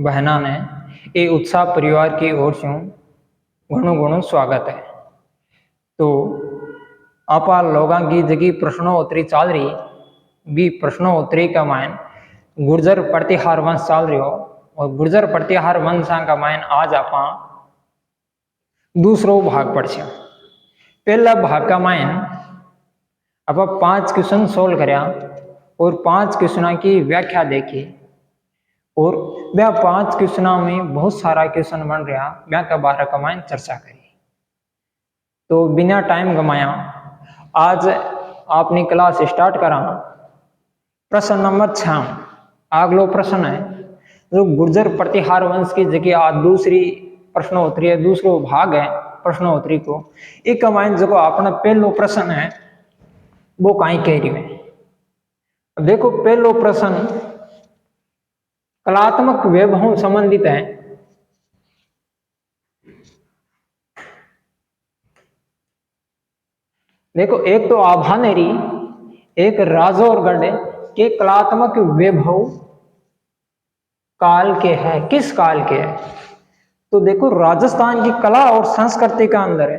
बहना ने ये उत्साह परिवार की ओर से घणो घणो स्वागत है। तो आपा लोगों की जगी प्रश्नोत्तरी चाल रही भी प्रश्नोत्तरी का मायन गुर्जर प्रतिहार वंश चाल रही हो और गुर्जर प्रतिहार वंशा का मायन आज आप दूसरो भाग पढ़ से। पहला भाग का मायन आप 5 क्वेश्चन सोल्व करया और 5 क्वेश्चन की व्याख्या देखी और वह 5 क्वेश्चनों में बहुत सारा क्वेश्चन बन रहा वह का बारे का मायन चर्चा करी। तो बिना टाइम गमाया आज आपने क्लास स्टार्ट करा। प्रश्न नंबर 6 अगलो प्रश्न है जो गुर्जर प्रतिहार वंश की जगह आज दूसरी प्रश्नोत्तरी है, दूसरो भाग है प्रश्नोत्तरी को। एक मायन जो अपना पहलो प्रश्न है वो कहीं कह रही है। देखो पहलो प्रश्न कलात्मक वैभव संबंधित है। देखो एक तो आभानेरी एक राजौरगढ़ के कलात्मक वैभव काल के है, किस काल के है? तो देखो राजस्थान की कला और संस्कृति का अंदर है,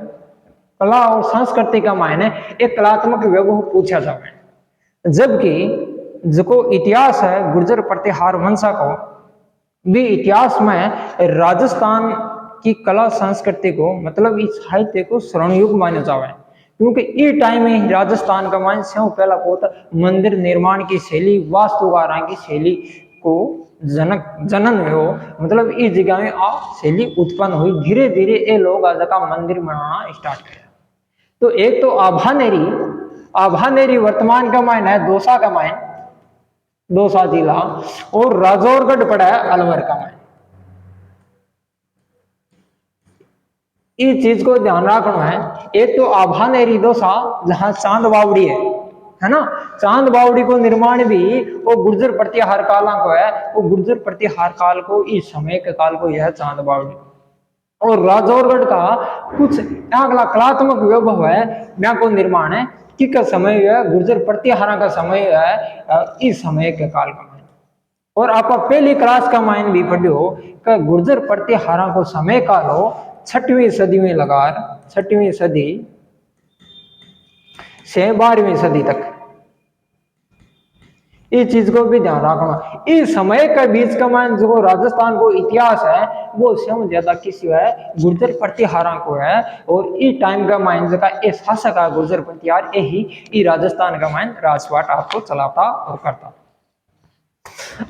कला और संस्कृति का मायने एक कलात्मक वैभव पूछा जाए। जबकि जो इतिहास है गुर्जर प्रतिहार वंशा को भी इतिहास में राजस्थान की कला संस्कृति को मतलब इस साहित्य को स्वर्ण युग माना जावे, क्योंकि इस टाइम में राजस्थान का मान से पहला पोत मंदिर निर्माण की शैली वास्तुकारा की शैली को जनन हो, मतलब इस जगह में आ शैली उत्पन्न हुई। धीरे धीरे ये लोग आज का मंदिर बनाना स्टार्ट किया। तो एक तो आभानेरी वर्तमान का मायन है दौसा का मायन, दौसा जिला, और राजौरगढ़ पड़ा है अलवर का मायन। इस चीज को ध्यान रखना है। एक तो आभानेरी दौसा जहां चांद बावड़ी है ना, चांद बावड़ी को निर्माण भी वो गुर्जर प्रतिहार काल को है, वो गुर्जर प्रतिहार काल को इस समय के काल को यह चांद बावड़ी। और राजौरगढ़ का कुछ अगला कलात्मक वैभव है यहाँ को निर्माण है कि का समय है गुर्जर प्रतिहारा का समय है इस समय के काल का मायन। और आप पहली क्लास का मायन भी पढ़ो कि गुर्जर प्रतिहारा को समय काल हो 6वीं सदी में लगार 6वीं सदी से 12वीं सदी तक। इस चीज को भी ध्यान रखना। इस समय के बीच का मान जो राजस्थान को इतिहास है वो स्वयं ज्यादा किसी है गुर्जर प्रतिहारा को है। और इस टाइम का माइन जो ये शासक है गुर्जर प्रतिहार यही राजस्थान का माइन राजपाट आपको चलाता और करता।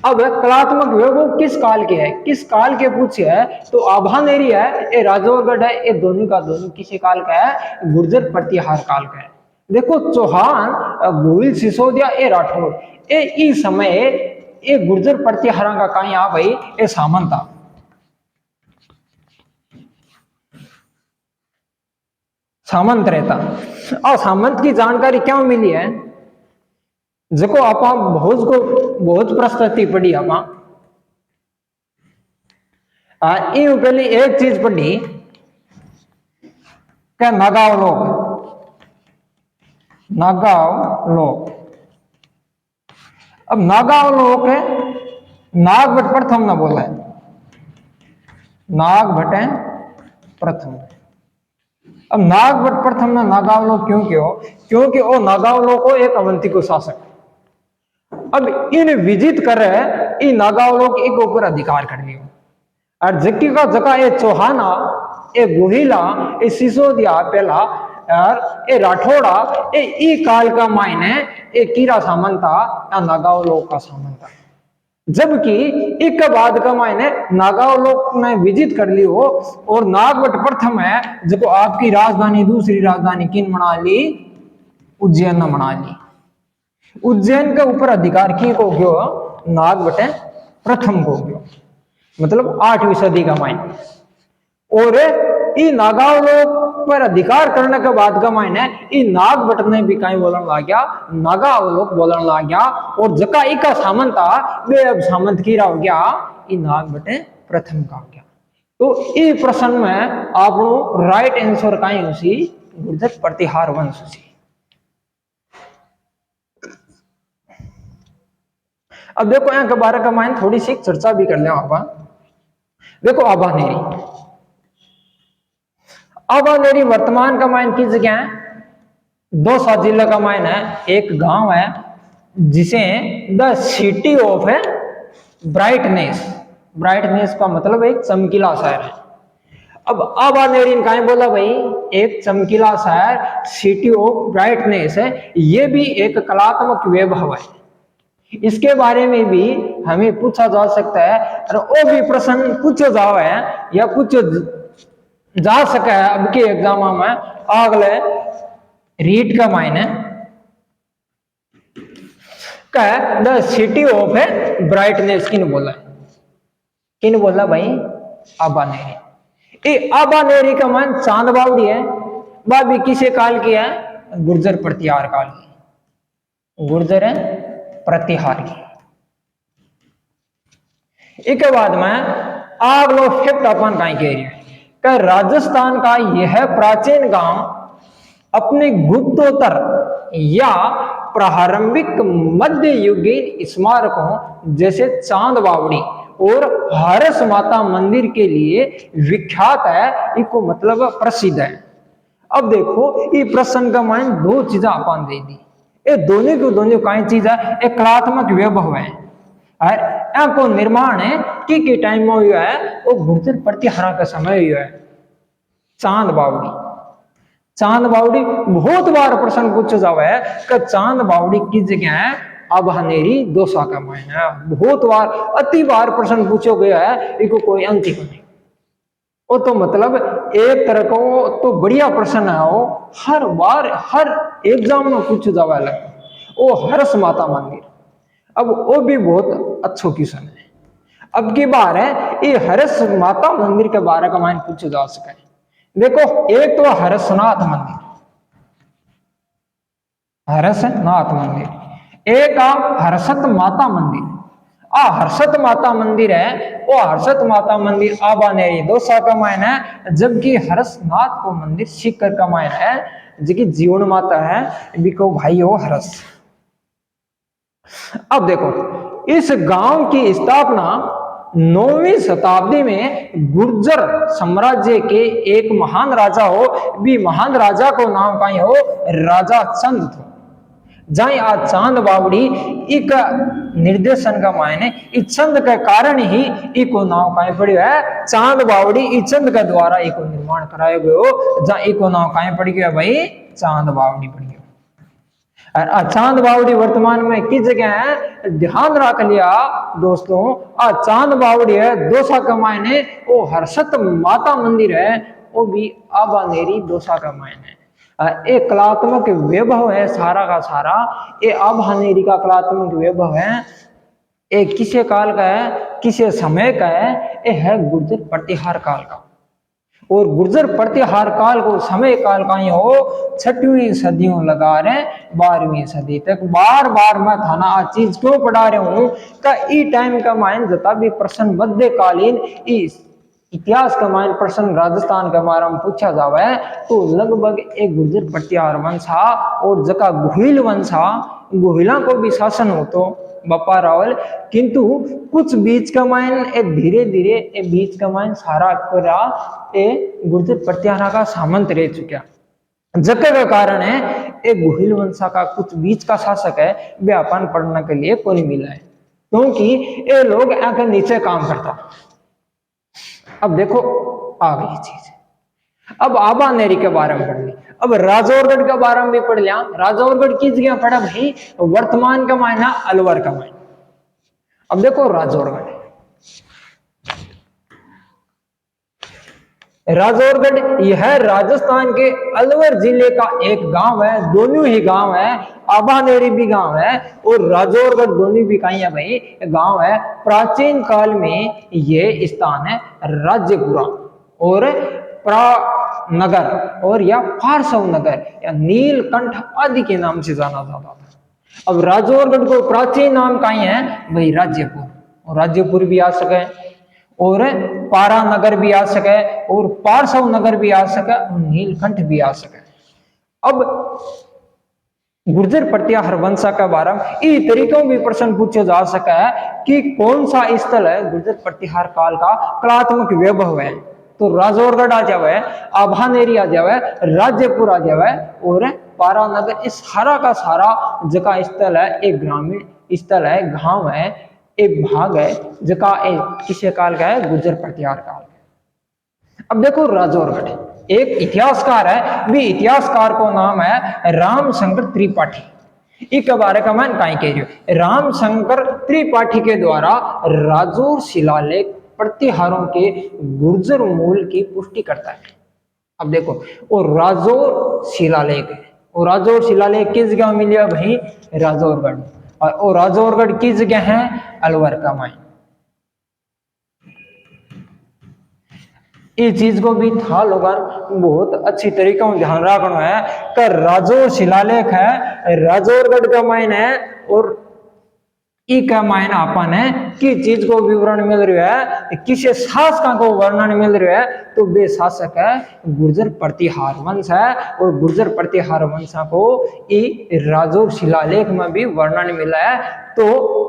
अब कलात्मक वैभव किस काल के है, किस काल के पूछे है तो आभानेरी है, ये राजौरगढ़ है, ये दोनों का दोनों किसी काल का है गुर्जर प्रतिहार काल का है। देखो चौहान गोविल सिसोदिया ए राठौर ए इस समय ए गुर्जर प्रतिहारा का कहीं आ भाई ए सामंत था। सामंत रहता और सामंत की जानकारी क्या मिली है देखो आप बहुत प्रस्तुति पढ़ी आप पहले एक चीज पढ़ी क्या नागाव लोग। अब नागाव लोग है नागभट प्रथम ना बोला है, नागभट है प्रथम। अब नागभट प्रथम ना नागाव लोग क्योंकि वो नागाव लोग को एक अवंती को शासक। अब इन विजित कर रहे इन नागाव लोग एक ऊपर अधिकार कर लियो और जक्की का जगह ये चौहाना ये गुहिला ये सिसोदिया पहला और ये राठौड़ा ये ई काल का मायने ये कीरा सामंता या नागाव लोग का सामंता। जबकि एक बाद का मायने नागाव लोग ने विजित कर ली हो और नागभट प्रथम है जो आपकी राजधानी दूसरी राजधानी किन बना ली उज्जैन ने बना ली। उज्जैन के ऊपर अधिकार की को गयो नागभट प्रथम को गयो, मतलब 8वीं सदी का मायने। और ई नागाव लोग पर अधिकार करने के बाद का मायने ई नागभट ने भी कहीं बोलन लग गया, नागाव लोग बोलन लग गया और जका इका सामंत था वे अब सामंत की हो गया ई नागभट प्रथम का हो गया। तो ई प्रश्न में आपनो राइट आंसर कहीं उसी गुर्जर प्रतिहार वंश उसी। अब देखो यहाँ के बारे का मायने थोड़ी सी चर्चा भी कर ले आप। देखो आबानेरी वर्तमान का मायन किस जगह है? दौसा जिला का मायन है, एक गांव है जिसे द सिटी ऑफ है ब्राइटनेस। ब्राइटनेस का मतलब एक चमकीला शहर है। अब आबानेरी ने कहा बोला भाई एक चमकीला शहर सिटी ऑफ ब्राइटनेस है, ये भी एक कलात्मक वैभव है। इसके बारे में भी हमें पूछा जा सकता है और वो भी प्रश्न पूछो जाओ है या पूछो जा सका है अब के एग्जाम में। अगले रीड का मायने द सिटी ऑफ है ब्राइटनेस किन बोला भाई आबानेरी। ये आबानेरी का मान चांद बावड़ी है, वह भी किसे काल की है? गुर्जर प्रतिहार काल की, गुर्जर है प्रतिहार की। इसके बाद में आग लो फैक्ट अपन कहीं कह रही है, राजस्थान का यह प्राचीन गांव अपने गुप्तोत्तर या प्रारंभिक मध्य युगीन स्मारकों जैसे चांद बावड़ी और हरस माता मंदिर के लिए विख्यात है, इसको मतलब प्रसिद्ध है। अब देखो ये प्रश्न का मान दो चीजें अपन दे दी, ये दोनों को दोनों कई चीज है, एक कलात्मक वैभव है और को निर्माण है कि टाइम में हुआ है वो गुर्जर प्रतिहार का समय हुआ है। चांद बावड़ी बहुत बार प्रश्न पूछा जावा है कि चांद बावड़ी किस जगह है? आबानेरी दौसा का मायन है। बहुत बार अति बार प्रश्न पूछो गया है, इसको कोई अंत ही नहीं। वो तो मतलब एक तरह को तो बढ़िया प्रश्न है, वो हर बार हर एग्जाम में पूछा जावा है वो हरस माता मंदिर। अब वो भी बहुत अच्छा क्वेश्चन है। अब की बार है ये हरस माता मंदिर के बारे का मायन पूछा जा सका है। देखो एक तो हरसनाथ मंदिर, हरसनाथ मंदिर, एक हर्षत माता मंदिर। हर्षत माता मंदिर है वो हर्षत माता मंदिर आबानेरी दौसा का मायन है, जबकि हरसनाथ को मंदिर सीकर का मायन है, जो जीवन माता है बिको भाई हो हरस। अब देखो इस गांव की स्थापना 9वीं शताब्दी में गुर्जर साम्राज्य के एक महान राजा हो, भी महान राजा को नाम कहीं हो राजा चंद थो। जहां आज चांद बावड़ी एक निर्देशन का मायने इस चंद के कारण ही इको नाम कहीं पड़ी है चांद बावड़ी। इस चंद के द्वारा इको निर्माण कराया गया हो, जहां इको नाम कहीं पड़ गया भाई चांद बावड़ी पड़ गया। चांद बावड़ी वर्तमान में किस जगह है? ध्यान रख लिया दोस्तों, चांद बावड़ी है दौसा का मायने वो हर्षत माता मंदिर है, वो भी आबानेरी दौसा का मायने एक कलात्मक वैभव है सारा का सारा। ये आबानेरी का कलात्मक वैभव है, एक किसे काल का है, किसे समय का है, ये है गुर्जर प्रतिहार काल का। और गुर्जर प्रतिहार काल को समय काल का ही हो 6वीं सदियों लगा रहे 12वीं सदी तक। बार बार मैं थाना आज चीज क्यों पढ़ा रहा हूं का ई टाइम का मायन जता भी प्रश्न मध्यकालीन इस इतिहास का मायन प्रश्न राजस्थान के बारे में पूछा जावा है तो लगभग एक गुर्जर प्रतिहार वंशा और जका गुहिल वंशा, गुहिला को भी शासन हो तो बप्पा रावल, किंतु कुछ बीच का मायन धीरे धीरे बीच का मायन सारा करा गुर्जर प्रतिहार का सामंत रह चुका। जके का कारण है एक गुहिल वंशा का कुछ बीच का शासक है व्यापार पढ़ने के लिए कोई मिला है, क्योंकि ये लोग आके नीचे काम करता। अब देखो आ गई चीज, अब आबानेरी के बारे में पढ़ ली, अब राजौरगढ़ के बारे में भी पढ़ लिया। राजौरगढ़ किस जगह पड़ा भाई? वर्तमान का मायना अलवर का मायना। अब देखो राजौरगढ़, राजौरगढ़ यह राजस्थान के अलवर जिले का एक गांव है, दोनों ही गांव है, आबानेरी भी गांव है और राजौरगढ़ दोनों भी कहीं है भाई गांव है। प्राचीन काल में यह स्थान है राज्यपुरा और नगर और या पार्श्व नगर या नीलकंठ आदि के नाम से जाना जाता था। अब राजौरगढ़ को प्राचीन नाम कहीं है भाई राज्यपुर, और राज्यपुर भी आ सके और पारा नगर भी आ सके और पार्श्व नगर भी आ सके और नीलकंठ भी आ सके। अब गुर्जर प्रतिहार वंश के बारे में इन तरीकों भी प्रश्न पूछे जा सका है कि कौन सा स्थल है गुर्जर प्रतिहार काल का कलात्मक वैभव है। तो राजौरगढ़ आ जावे, आभानेरी आ जावे, राज्यपुर आ जावे और पारानगर, इस सारा का सारा जगह स्थल है एक ग्रामीण स्थल है, गांव है, एक भाग है जगह किसे काल का है, गुर्जर प्रतिहार काल। अब देखो राजौरगढ़ एक इतिहासकार है, भी इतिहासकार को नाम है रामशंकर त्रिपाठी। इसके बारे का मैं कहीं कह रही हूँ, रामशंकर त्रिपाठी के द्वारा राजौर शिलालेख प्रतिहारों के गुर्जर मूल की पुष्टि करता है। अब देखो वो राजौर शिलालेख है, और राजौर शिलालेख किस जगह मिला भाई, राजौरगढ़, और वो राजौरगढ़ किस जगह है, अलवर का माइन। इस चीज को भी था लोगन बहुत अच्छी तरीके में ध्यान रखना है कि राजौर शिलालेख है, राजौरगढ़ का माइन है, और ई का माइन अपन है कि चीज को विवरण मिल रहा है, किसे शासक को वर्णन मिल रहा है, तो वे शासक है गुर्जर प्रतिहार वंश है, और गुर्जर प्रतिहार वंश को ई राजौर शिलालेख में भी वर्णन मिला है। तो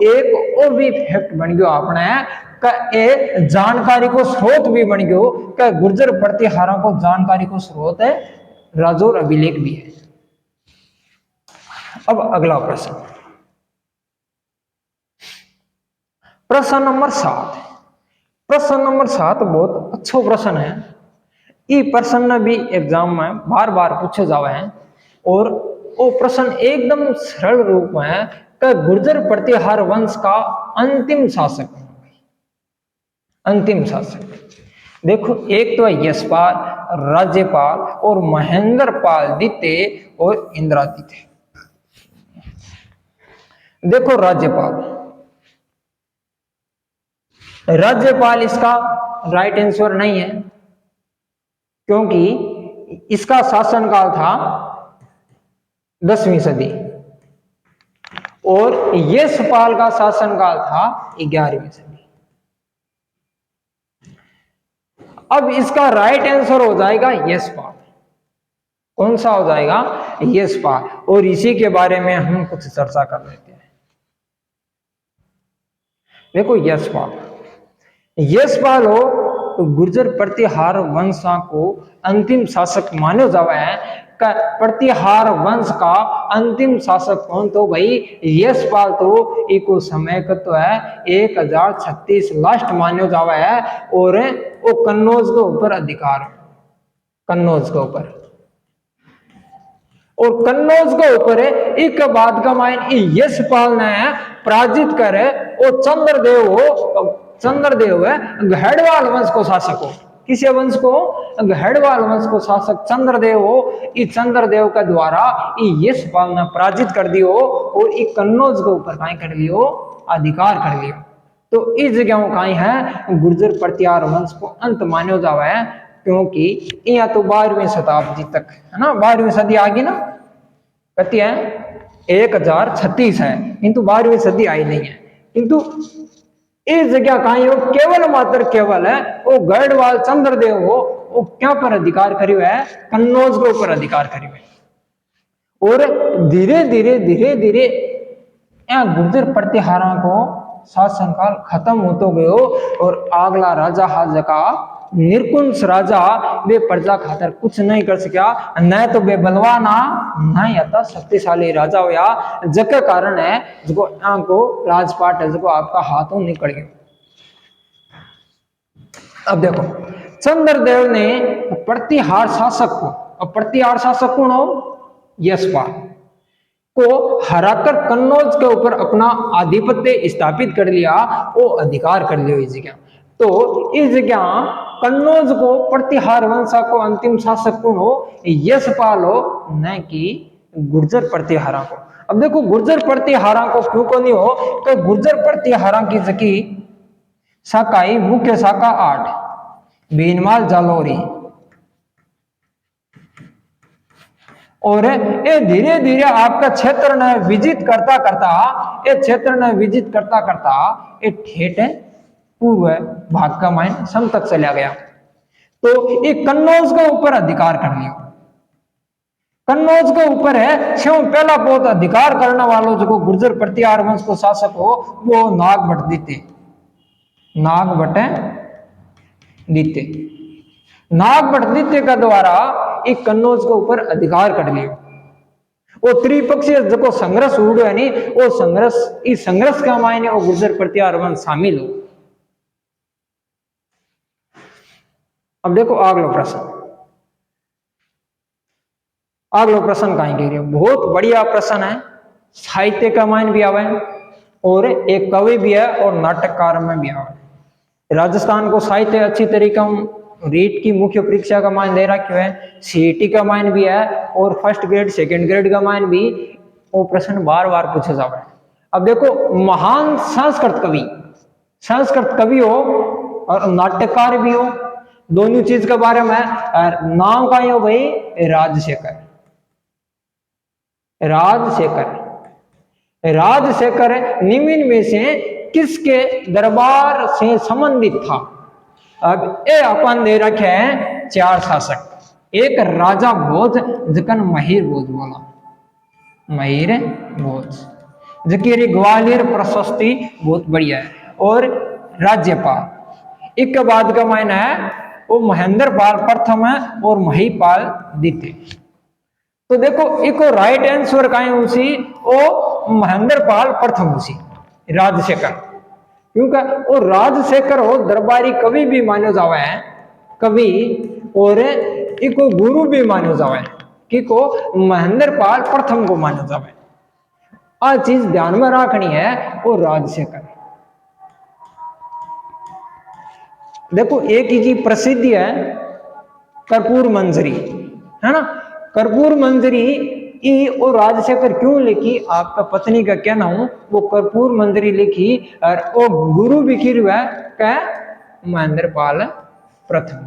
एक और भी फैक्ट बन गया अपने ए जानकारी को स्रोत भी बन गयो कि गुर्जर प्रतिहारों को जानकारी को स्रोत है राजौर अभिलेख भी है। अब अगला प्रश्न, प्रश्न नंबर 7। प्रश्न नंबर 7 बहुत अच्छा प्रश्न है। ये प्रश्न भी एग्जाम में बार बार पूछे जावे हैं, और वो प्रश्न एकदम सरल रूप में है कि गुर्जर प्रतिहार वंश का अंतिम शासक, अंतिम शासक देखो एक तो है यशपाल, राज्यपाल और महेंद्रपाल द्वितीय और इंद्रादित्य। देखो राज्यपाल, राज्यपाल इसका राइट आंसर नहीं है, क्योंकि इसका शासनकाल था 10वीं सदी और यशपाल का शासनकाल था 11वीं सदी। अब इसका राइट आंसर हो जाएगा यशपाल। कौन सा हो जाएगा, यशपाल, और इसी के बारे में हम कुछ चर्चा कर लेते हैं। देखो यशपाल, यशपाल हो तो गुर्जर प्रतिहार वंश को अंतिम शासक माने जावे है। प्रतिहार वंश का अंतिम शासक कौन, तो भाई यशपाल, तो इको समय का तो है 1036 लास्ट मान्यो जावा है, और वो कन्नौज के ऊपर अधिकार, कन्नौज के ऊपर, और कन्नौज के ऊपर एक बाद का माइन यशपाल ने पराजित करे, और चंद्रदेव हो, चंद्रदेव है गहड़वाल वंश को शासक हो। किसे वंश को, गहड़वाल वंश को शासक चंद्रदेव हो। इस चंद्रदेव के द्वारा यशपाल ने पराजित कर दियो, और इस कन्नौज के ऊपर कहीं कर लियो, अधिकार कर लियो। तो इस जगह कहीं है गुर्जर प्रतिहार वंश को अंत मान्यो जावा है, क्योंकि यह तो 12वीं शताब्दी तक है ना, 12वीं सदी आ गई ना, कहती है 1036 है, किंतु 12वीं सदी आई नहीं है। किंतु इस जगह कहीं हो केवल मात्र केवल है वो गढ़वाल चंद्रदेव हो, वो क्या पर अधिकार करी है, कन्नौज के ऊपर अधिकार करी है। और धीरे धीरे धीरे धीरे गुर्जर प्रतिहारा को शासनकाल खत्म होते गयो, और अगला राजा हाज का निरकुंश राजा वे प्रजा खातर कुछ नहीं कर सका, न तो वे बलवाना न या शक्तिशाली राजा होया, जके कारण है जो आपको राजपाट है जो आपका हाथों निकल गया। अब देखो चंद्रदेव ने प्रतिहार शासक को, और प्रतिहार शासक कौन हो, यशपाल को हराकर कन्नौज के ऊपर अपना आधिपत्य स्थापित कर लिया, वो अधिकार कर लिया इस जगह। तो इस जगह कन्नौज को प्रतिहार वंश को अंतिम शासक कौन हो, यशपाल हो, न कि गुर्जर प्रतिहारा को। अब देखो गुर्जर प्रतिहारा को क्यों को नहीं हो, कि गुर्जर प्रतिहारा की जकी शाखाई मुख्य शाखा 8 भीनमाल जालौरी, और ये धीरे धीरे आपका क्षेत्र ने विजित करता करता, ये क्षेत्र ने विजित करता करता ये ठेठ पूर्व भाग का माइन सम तक चला गया। तो ये कन्नौज के ऊपर अधिकार कर लिया, कन्नौज के ऊपर है छो पहला बहुत अधिकार करने वालों जो गुर्जर प्रतिहार वंश को शासक हो वो नागभट्ट दीते। नागभट्ट दीते नागभट्ट दीते का द्वारा एक कन्नौज के ऊपर अधिकार कर लियो। वो त्रिपक्षीय जो संघर्ष हुआ है नी वो संघर्ष इस संघर्ष का मायने वो गुर्जर प्रतिहार वंश शामिल हो। अब देखो अगला प्रश्न कहीं कह रही है, बहुत बढ़िया प्रश्न है, साहित्य का मान भी आवे और एक कवि भी है और नाटककार में भी आवे। राजस्थान को साहित्य अच्छी तरीका रीट की मुख्य परीक्षा का मान दे रखा है, सीईटी का मान भी है और फर्स्ट ग्रेड सेकंड ग्रेड का मान भी वो प्रश्न बार बार पूछे जावे। अब देखो महान संस्कृत कवि हो और नाटककार भी हो, दोनों चीज के बारे में नाम का हो भाई राजशेखर निम्न में से किसके दरबार से संबंधित था। अब ये अपन दे रखे हैं चार शासक, एक राजा भोज जिकन महिर भोज बोला, महिर भोज जिकी ग्वालियर प्रशस्ति बहुत बढ़िया है, और राज्यपाल एक बाद का मायना है वो महेंद्र पाल प्रथम है और महिपाल द्वितीय। तो देखो एक राइट आंसर का है उसी वो महेंद्र पाल प्रथम उसी राजशेखर, क्योंकि वो राजशेखर हो दरबारी कवि भी माने जावे है कवि और एक गुरु भी माने जावे कि को महेंद्र पाल प्रथम को माने जावे। आ चीज ध्यान में रखनी है वो राजशेखर। देखो एक ही की प्रसिद्धि है कर्पूर मंजरी है ना, कर्पूर मंजरी और राजशेखर क्यों लिखी आपका पत्नी का कहना हूं वो कर्पूर मंजरी लिखी और वो गुरु भी है महेंद्र पाल प्रथम।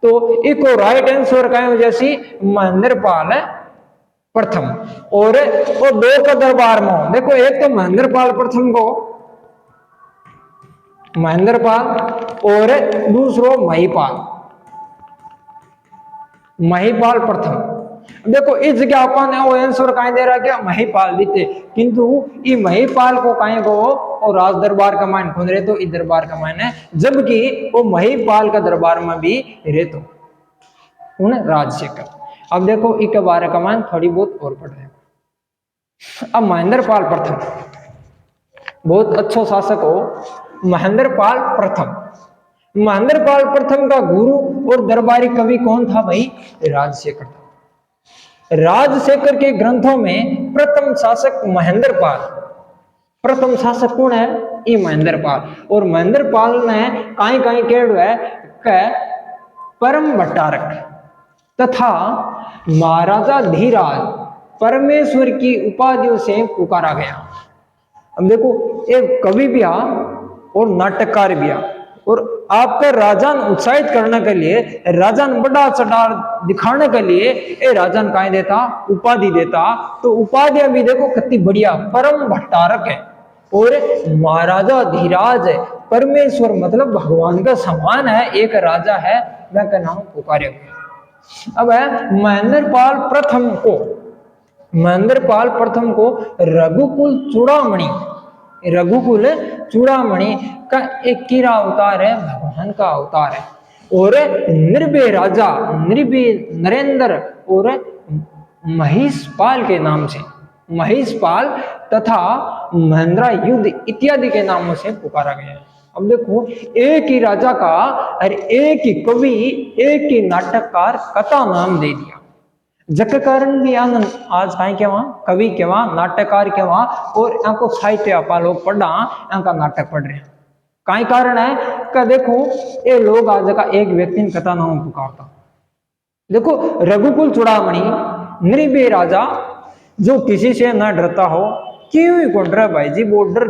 तो एक राइट आंसर का जैसी महेंद्र पाल प्रथम और वो दो का दरबार में देखो एक तो महेंद्र पाल प्रथम को महेंद्र पाल और दूसरो महिपाल प्रथम। देखो इस जगह अपन वो आंसर कहीं दे रहा क्या महिपाल देते, किंतु ये महिपाल को कहीं को और राज दरबार का मान खोल रहे तो इस दरबार का मान है, जबकि वो महिपाल का दरबार में भी रहे तो उन राजशेखर। अब देखो एक बार का मान थोड़ी बहुत और पढ़ रहे। अब महेंद्र पाल प्रथम बहुत अच्छा शासक हो, महेंद्र पाल प्रथम का गुरु और दरबारी कवि कौन था भाई राजशेखर था। राजशेखर के ग्रंथों में प्रथम शासक महेंद्र पाल, प्रथम शासक कौन है ये महेंद्र पाल, और महेंद्र पाल ने कहीं कहीं कह है परम भट्टारक तथा महाराजा धीराज परमेश्वर की उपाधियों से पुकारा गया। अब देखो एक कवि भी आ और नाटककार भी आ, और आपका राजान उत्साहित करने के लिए राजान बड़ा चढ़ाव दिखाने के लिए ये राजान कहीं देता उपाधि देता, तो उपाधियां भी देखो कितनी बढ़िया परम भट्टारक है और महाराजा धीराज है, परमेश्वर मतलब भगवान का समान है, एक राजा है मैं का नाम पुकारे। अब है महेंद्र पाल प्रथम को रघुकुल चूड़ामणि का एक कीरा अवतार है, भगवान का अवतार है, और निर्भय राजा नरेंद्र और महिषपाल के नाम से महिषपाल तथा महेंद्र युद्ध इत्यादि के नामों से पुकारा गया है। अब देखो एक ही राजा का और एक ही कवि एक ही नाटककार कथा नाम दे दिया, जक कारण भी आनंद आज कहीं के वहां कवि के वहां नाटककार के वहां और यहाँ को साहित्य आपा लोग पढ़ा यहाँ का नाटक पढ़ रहे हैं। कहीं कारण है का देखो ये लोग आज का एक व्यक्ति कथा नाम पुकारता। देखो रघुकुल चूड़ामणि निर्भय राजा जो किसी से न डरता हो, क्यों ही कौन डरा भाई जी, वो डर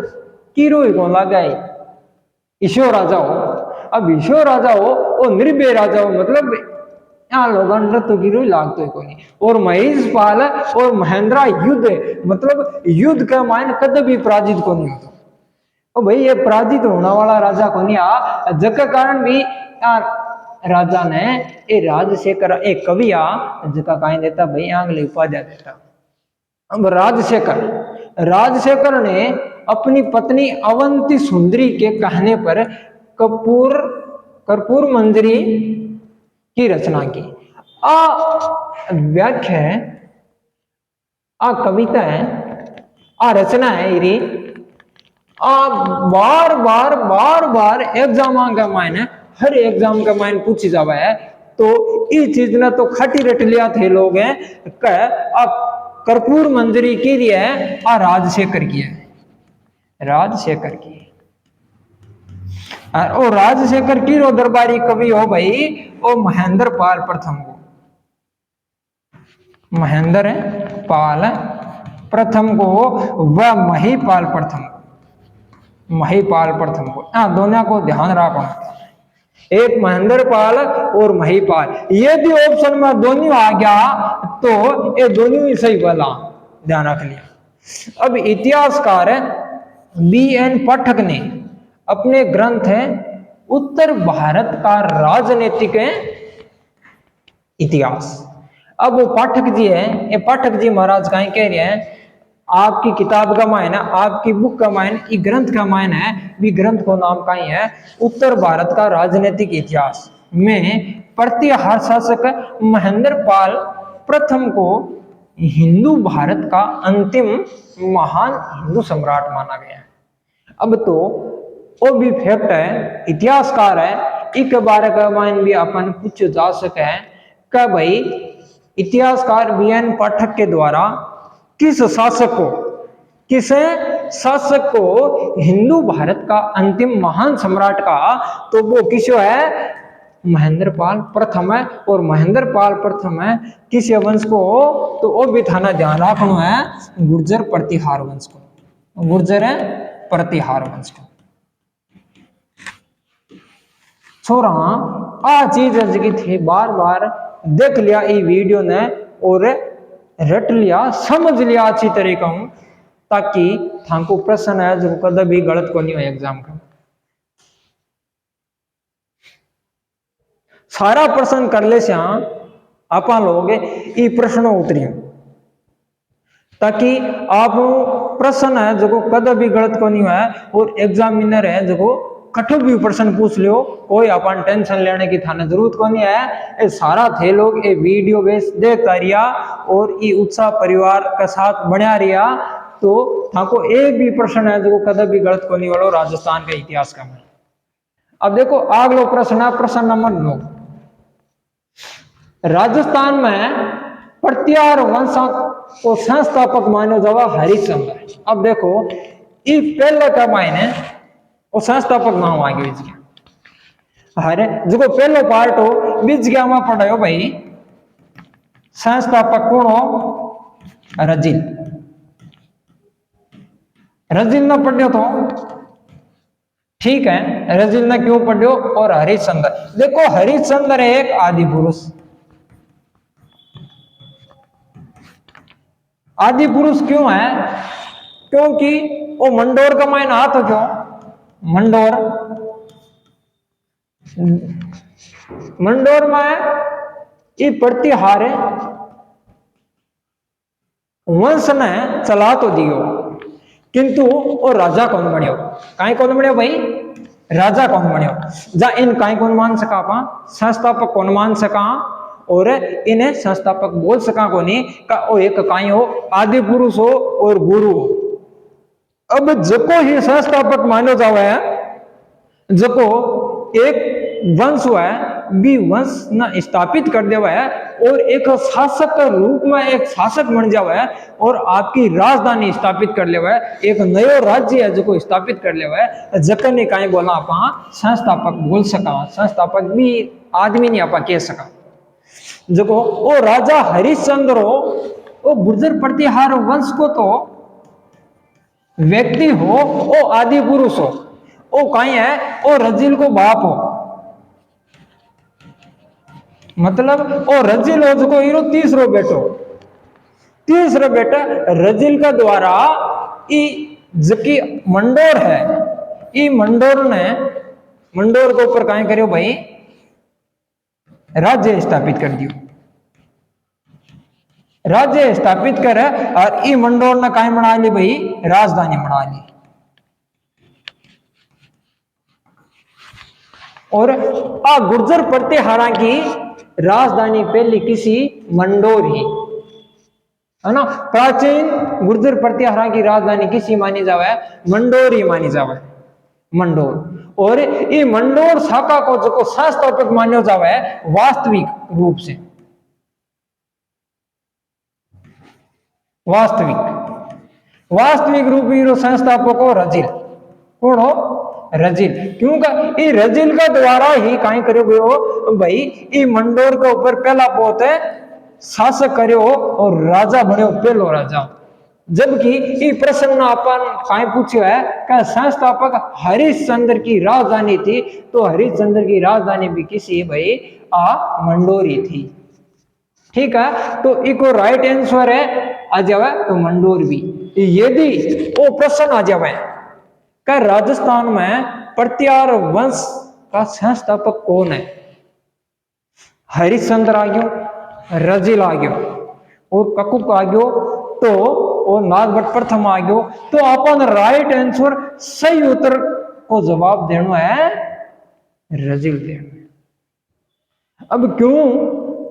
क्यों ही कौन लगा है, ईश्वर राजा हो। अब ईश्वर राजा हो और निर्भय राजा हो मतलब यहाँ लोगों तो गिरो लाग तो कोई नहीं, और महिषपाल और महेंद्र युद्ध मतलब युद्ध का मान कद भी पराजित को नहीं होता। और भाई ये पराजित होने वाला राजा को नहीं आ, जग कारण भी राजा ने ए राजशेखर एक कविया जिका कहीं देता भाई आंगली उपाध्याय देता। अब राजशेखर ने अपनी पत्नी अवंती सुंदरी के कहने पर कर्पूर मंजरी की रचना की। व्याख्या है, कविता है, रचना है इरी बार बार एग्जाम का मायने हर एग्जाम का मायने पूछी जावा है। तो इस चीज ने तो खटी रट लिया थे लोग हैं कर्पूर मंजरी की रही है राजशेखर की है, राजशेखर की। और राजशेखर की रो दरबारी कवि हो भाई ओ महेंद्र पाल प्रथम को, महेंद्र पाल प्रथम को व महिपाल प्रथम को, महिपाल प्रथम को। दोनों को ध्यान रखो, एक महेंद्र पाल और महिपाल। यदि ऑप्शन में दोनों आ गया तो ये दोनों ही सही बोला, ध्यान रख लिया। अब इतिहासकार BN पाठक ने अपने ग्रंथ है उत्तर भारत का राजनीतिक इतिहास। अब वो पाठक जी है, ये पाठक जी महाराज कहीं कह रहे हैं आपकी किताब का मायना, आपकी बुक का मायना, ये ग्रंथ का मायना है, भी ग्रंथ को नाम कहीं है उत्तर भारत का राजनीतिक इतिहास में प्रतिहार शासक महेंद्र पाल प्रथम को हिंदू भारत का अंतिम महान हिंदू सम्राट माना गया है। अब तो वो भी फैक्ट है, इतिहासकार है, एक बारे का मान भी अपन पूछ जा सके कि भाई इतिहासकार BN पाठक के द्वारा किस शासक को हिंदू भारत का अंतिम महान सम्राट का, तो वो किसो है महेंद्र पाल प्रथम है। और महेंद्र पाल प्रथम है किस वंश को, तो वो भी थाना ध्यान रखना है गुर्जर प्रतिहार वंश को, गुर्जर प्रतिहार वंश को। छोरा आ चीज की थी बार बार देख लिया ये वीडियो ने और रट लिया, समझ लिया अच्छी तरीका हूं, ताकि थाको प्रश्न है जो कदम भी गलत को नहीं हो एग्जाम का। सारा प्रश्न कर ले से आप लोग ये प्रश्न उतरियो, ताकि आप प्रश्न है जो कदम भी गलत को नहीं है और एग्जामिनर है जो कठोर भी प्रश्न पूछ लियो, कोई अपन टेंशन लेने की थाने जरूरत को नहीं है। ये सारा थे लोग ये वीडियो बेस देखता रिया और ये उत्साह परिवार के साथ बना रिया, तो थाको एक भी प्रश्न है जो कदम भी गलत को नहीं वालो राजस्थान के इतिहास का। अब देखो अगला प्रश्न है प्रश्न नंबर 9। राजस्थान में प्रतिहार वंश को संस्थापक मानो जावा हरिश्चंद्र। अब देखो ये पहले का मायने और संस्थापक नाम आ गया बीच हरे जो पहलो पार्ट हो बीच गया में पढ़ायो भाई संस्थापक कौन हो रजिल, रजिल ना पढ़ियो तो ठीक है, रजिल ने क्यों पढ़ियो। और हरिश्चंद्र, देखो हरिश्चंद्र एक आदि पुरुष, आदि पुरुष क्यों है, क्योंकि वो मंडोर का मायना हाथ हो, क्यों मंडोर में ये प्रतिहार वंश ने चला तो दियो, किंतु वो राजा कौन बनियो, काई कौन बनियो भाई, राजा कौन बनियो। जा इन काई कौन मान सका पा, संस्थापक कौन मान सका, और इन्हें संस्थापक बोल सका को नहीं का ओ एक काई हो आदि पुरुष हो और गुरु हो। अब जको ही संस्थापक मानो जावे जको एक वंश हुआ है भी वंश न स्थापित कर देवा है और एक शासक के रूप में एक शासक बन जावा है और आपकी राजधानी स्थापित कर लेवा है, एक नयो राज्य है जो स्थापित कर लेवा है, जकन ने काई बोला आप संस्थापक बोल सका, संस्थापक भी आदमी नहीं आप कह सका। जो वो राजा हरिश्चंद्र हो वो गुर्जर प्रतिहार वंश को तो व्यक्ति हो, वो आदि पुरुष हो, वो कहीं है वो रजिल को बाप हो, मतलब वो रजिल हो जो हीरो तीसरो बेटा रजिल का द्वारा जबकि मंडोर है, ये मंडोर ने मंडोर के ऊपर कहीं करियो भाई राज्य स्थापित कर दियो। राज्य स्थापित करे और ई मंडोर ने काय बना ली भाई, राजधानी बना ली। और आ गुर्जर प्रतिहारा की राजधानी पहली किसी मंडोर ही है ना। प्राचीन गुर्जर प्रतिहारा की राजधानी किसी मानी जावे, मंडोर ही मानी जावे, मंडोर। और ये मंडोर शाखा को जो संस्थापक मान्यो जावे वास्तविक रूप से, वास्तविक रूप में संस्थापक हो रजिल। कौन हो? रजिल। क्योंकि रजिल का द्वारा ही कहीं करोगे हो भाई, ये मंडोर के ऊपर पहला पोत है शासक करो और राजा बने पहलो राजा। जबकि ये प्रश्न अपन कहीं पूछो है कि संस्थापक हरिश्चंद्र की राजधानी थी, तो हरिश्चंद्र की राजधानी भी किसी भाई मंडोरी थी। ठीक है, तो इको राइट आंसर है आ जावे तो मंडोर भी। यदि वो प्रश्न आ जावे कि राजस्थान में प्रतिहार वंश का संस्थापक कौन है, हरिश्चंद्र आ गयो, रजिल आ गयो और ककुक आ गयो, तो और नागभट्ट प्रथम आ गयो, तो अपन राइट आंसर सही उत्तर को जवाब देना है रजिल देना। अब क्यों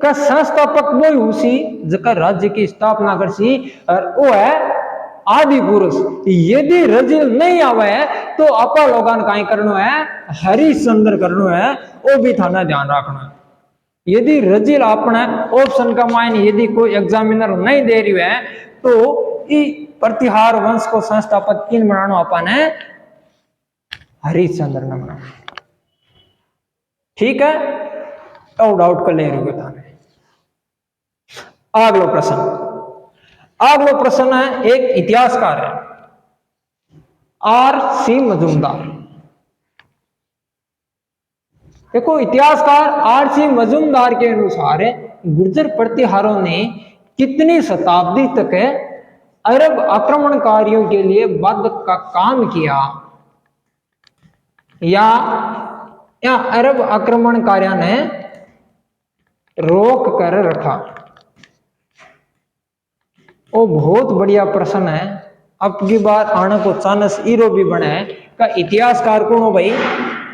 का संस्थापक वो उसी जका राज्य की स्थापना करसी और वो है आदि पुरुष। यदि रजिल नहीं आवे तो आपा लोगन काई करनो है, हरिश्चंद्र करनो है, वो भी थाना ध्यान रखना है। यदि रजिल अपने ऑप्शन का मायने यदि कोई एग्जामिनर नहीं दे रही है तो ई प्रतिहार वंश को संस्थापक किन बनानो अपन है, हरिश्चंद्र ने बनाना। ठीक है, तो डाउट कर ले रही हो। अगलो प्रश्न, अगलो प्रश्न है एक इतिहासकार है R.C. मजूमदार। देखो इतिहासकार R.C. मजूमदार के अनुसार गुर्जर प्रतिहारों ने कितनी शताब्दी तक अरब आक्रमणकारियों के लिए वध का काम किया, या अरब आक्रमणकारियों ने रोक कर रखा। वो बहुत बढ़िया प्रश्न है। अब की बार आने को चांस ईरो भी बना है का इतिहासकार कौन हो भाई,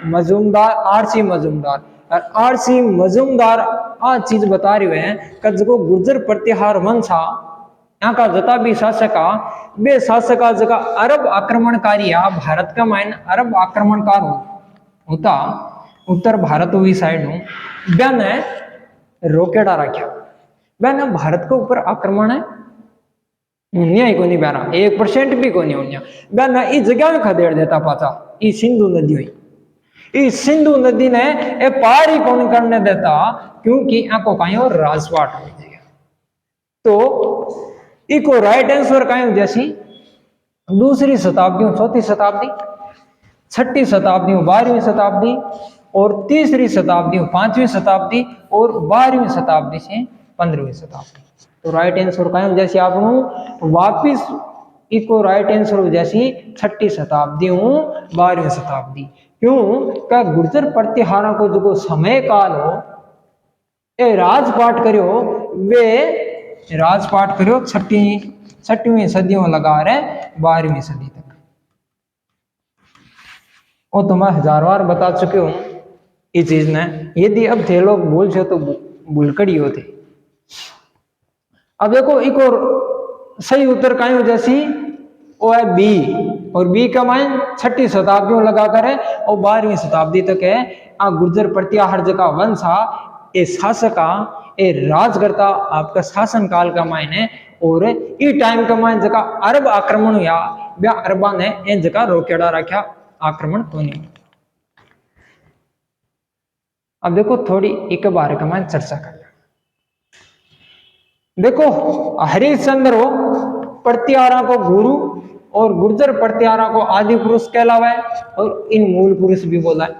मजूमदार, R.C. मजूमदार। और R.C. मजूमदार आ चीज बता रहे हैं कि जो गुर्जर प्रतिहार वंश यहाँ का जता भी शासका वे शासका जगह अरब आक्रमणकारी भारत का मायन अरब आक्रमणकार होता उत्तर भारत हुई साइड हूँ बयान रोकेड़ा रखा। बयान भारत के ऊपर आक्रमण है ही को नहीं बहना 1% भी को नहीं होना बहना इस जगह में खदेड़ देता पाचा। ई सिंधु नदी हुई, इस सिंधु नदी ने ए पार ही कौन करने देता क्योंकि आंखों कहीं और राजपाट हो जाएगा। तो इको राइट आंसर कहीं जैसी दूसरी शताब्दी, चौथी शताब्दी, छठी शताब्दी, 12वीं शताब्दी और तीसरी शताब्दी, 5वीं शताब्दी और 12वीं शताब्दी से 15वीं शताब्दी। तो राइट आंसर कहीं जैसे आप वापिस इको राइट आंसर जैसी छठी शताब्दी हूँ 12वीं शताब्दी। क्यों क्या गुर्जर प्रतिहारों को जो समय काल हो ए राजपाट करो वे राजपाट करो छठवीं सदियों लगा रहे 12वीं सदी तक। वो तो मैं 1000 बार बता चुके हूँ इस चीज ने। यदि अब थे लोग बोल से तो भूलकड़ी होते। अब देखो एक और सही उत्तर कहीं हो जैसी वो है बी, और बी का मान छठी शताब्दियों लगाकर है और 12वीं शताब्दी तक है। गुर्जर प्रतिहार जका वंश ए शासका ए राजकर्ता आपका शासन काल का मायने और ई टाइम का मायने जका अरब आक्रमण हुआ ब्या अरबा ने इन जगह रोकेड़ा रखा आक्रमण तो नहीं। अब देखो थोड़ी एक बार का मायने चर्चा कर। देखो हरिश्चंद्र हो प्रतिहारा को गुरु और गुर्जर प्रतिहारा को आदि पुरुष कहलावा है और इन मूल पुरुष भी बोला है।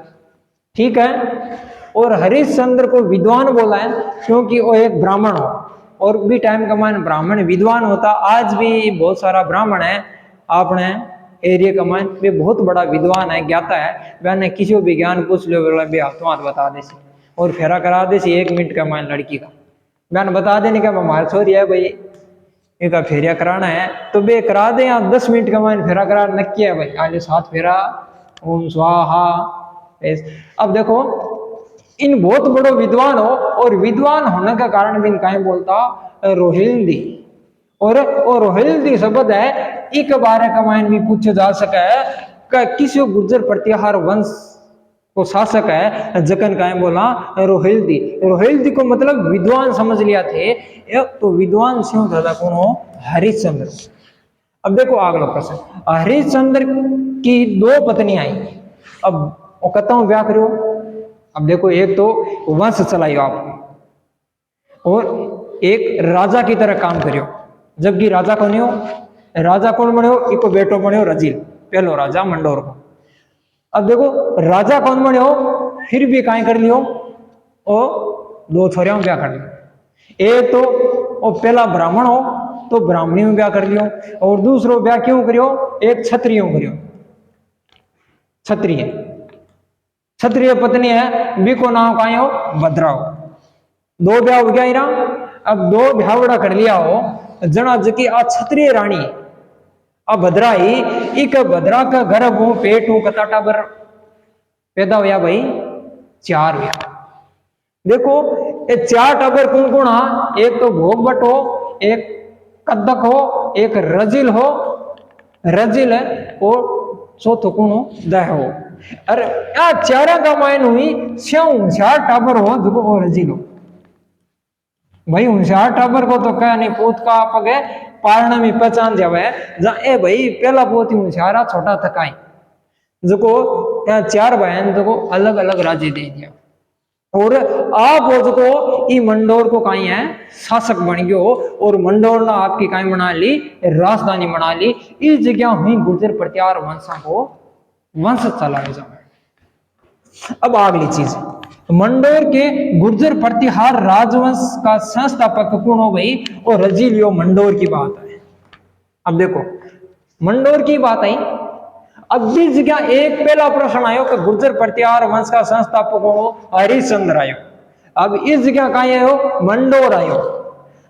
ठीक है, और हरिश्चंद्र को विद्वान बोला है क्योंकि वो एक ब्राह्मण हो और भी टाइम का मान ब्राह्मण विद्वान होता। आज भी बहुत सारा ब्राह्मण है आपने एरिया का मान वे बहुत बड़ा विद्वान है, ज्ञाता है। मैंने किसी भी ज्ञान पूछ लो वे हाथों हाथ बता दे। और फेरा करा दे 1 मिनट का मान लड़की का मैंने बता देने का हमारे छोरी है भाई एक फेरिया कराना है तो बे करा दे यहाँ 10 मिनट का मान फेरा करा नक्की है भाई आज 7 फेरा ओम स्वाहा। अब देखो इन बहुत बड़ो विद्वान हो और विद्वान होने का कारण भी इनका बोलता रोहिल्दी और रोहिल्दी शब्द है एक बारे का मान भी पूछा जा सका है किसी गुर्जर प्रतिहार वंश को शासक है जकन का बोला रोहिल्दी। रोहिल्दी को मतलब विद्वान समझ लिया थे तो विद्वान से ज्यादा कौन हो हरिश्चंद्र। अब देखो अगला प्रश्न हरिश्चंद्र की 2 पत्नी आई अब वो कहता हूं ब्याह करो। अब देखो एक तो वंश चलाइयो आप और एक राजा की तरह काम करियो जबकि राजा कौन हो राजा कौन बने हो इको बेटो बने हो रजील पहलो राजा मंडोर को। अब देखो राजा कौन बने हो फिर भी काई कर लियो ओ 2 छोरियों ब्याह कर लियो एक तो वो पहला ब्राह्मण हो तो ब्राह्मणी में ब्याह कर लियो और दूसरो ब्याह क्यों करियो एक क्षत्रिय करियो क्षत्रिय क्षत्रिय पत्नी है बीको नाम का हो भद्रा हो 2 ब्याह हो गया इरा। अब 2 ब्यावड़ा कर लिया हो जना जकी आ क्षत्रिय रानी अब भद्रा ही एक भद्रा का गर्भ हो पेट हो कताटा बर पैदा होया भाई 4 हुआ। देखो ये 4 टाबर कौन कौन हा एक तो भोगभट हो एक कद्दक हो एक रजिल हो रजिल है और चौथो कौन हो दह हो। अरे या 4 का मायन हुई 4 टाबर हो जो वो रजिल हो भाई 4 टाबर को तो कह नहीं पूत का पगे पारण में पहचान जावे जा ए भाई पहला पोती होशियारा छोटा थकाई जो यहाँ 4 बहन जो अलग अलग राज्य दे दिया और आप वो जो ई मंडोर को कहीं है शासक बन गयो और मंडोर ने आपकी कहीं बना ली राजधानी बना ली इस जगह हुई गुर्जर प्रतिहार वंशा को वंश चला जाए। अब अगली चीज मंडोर के गुर्जर प्रतिहार राजवंश का संस्थापक कौन हो भाई और रजीलियो मंडोर की बात है। अब देखो मंडोर की बात आई अब इस जगह एक पहला प्रश्न आयो कि गुर्जर प्रतिहार वंश का संस्थापक हो हरिश्चंद्र आयो। अब इस जगह कहा आयो मंडोर आयो।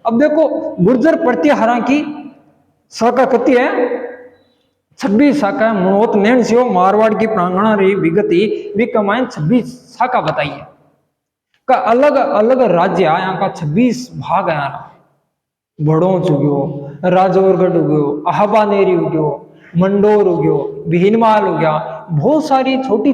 अब देखो गुर्जर प्रतिहार की शाखा कितनी है 26 शाखा मनोत नैन से मारवाड़ की प्रांगणा रही विगति भी कमाएं 26 शाखा बताई है का अलग अलग राज्य यहाँ का 26 भाग है बड़ोच उग्यो राजौरगढ़ उग्यो अहबानेरी उग्यो मंडोर उग्यो भीनमाल हो गया बहुत सारी छोटी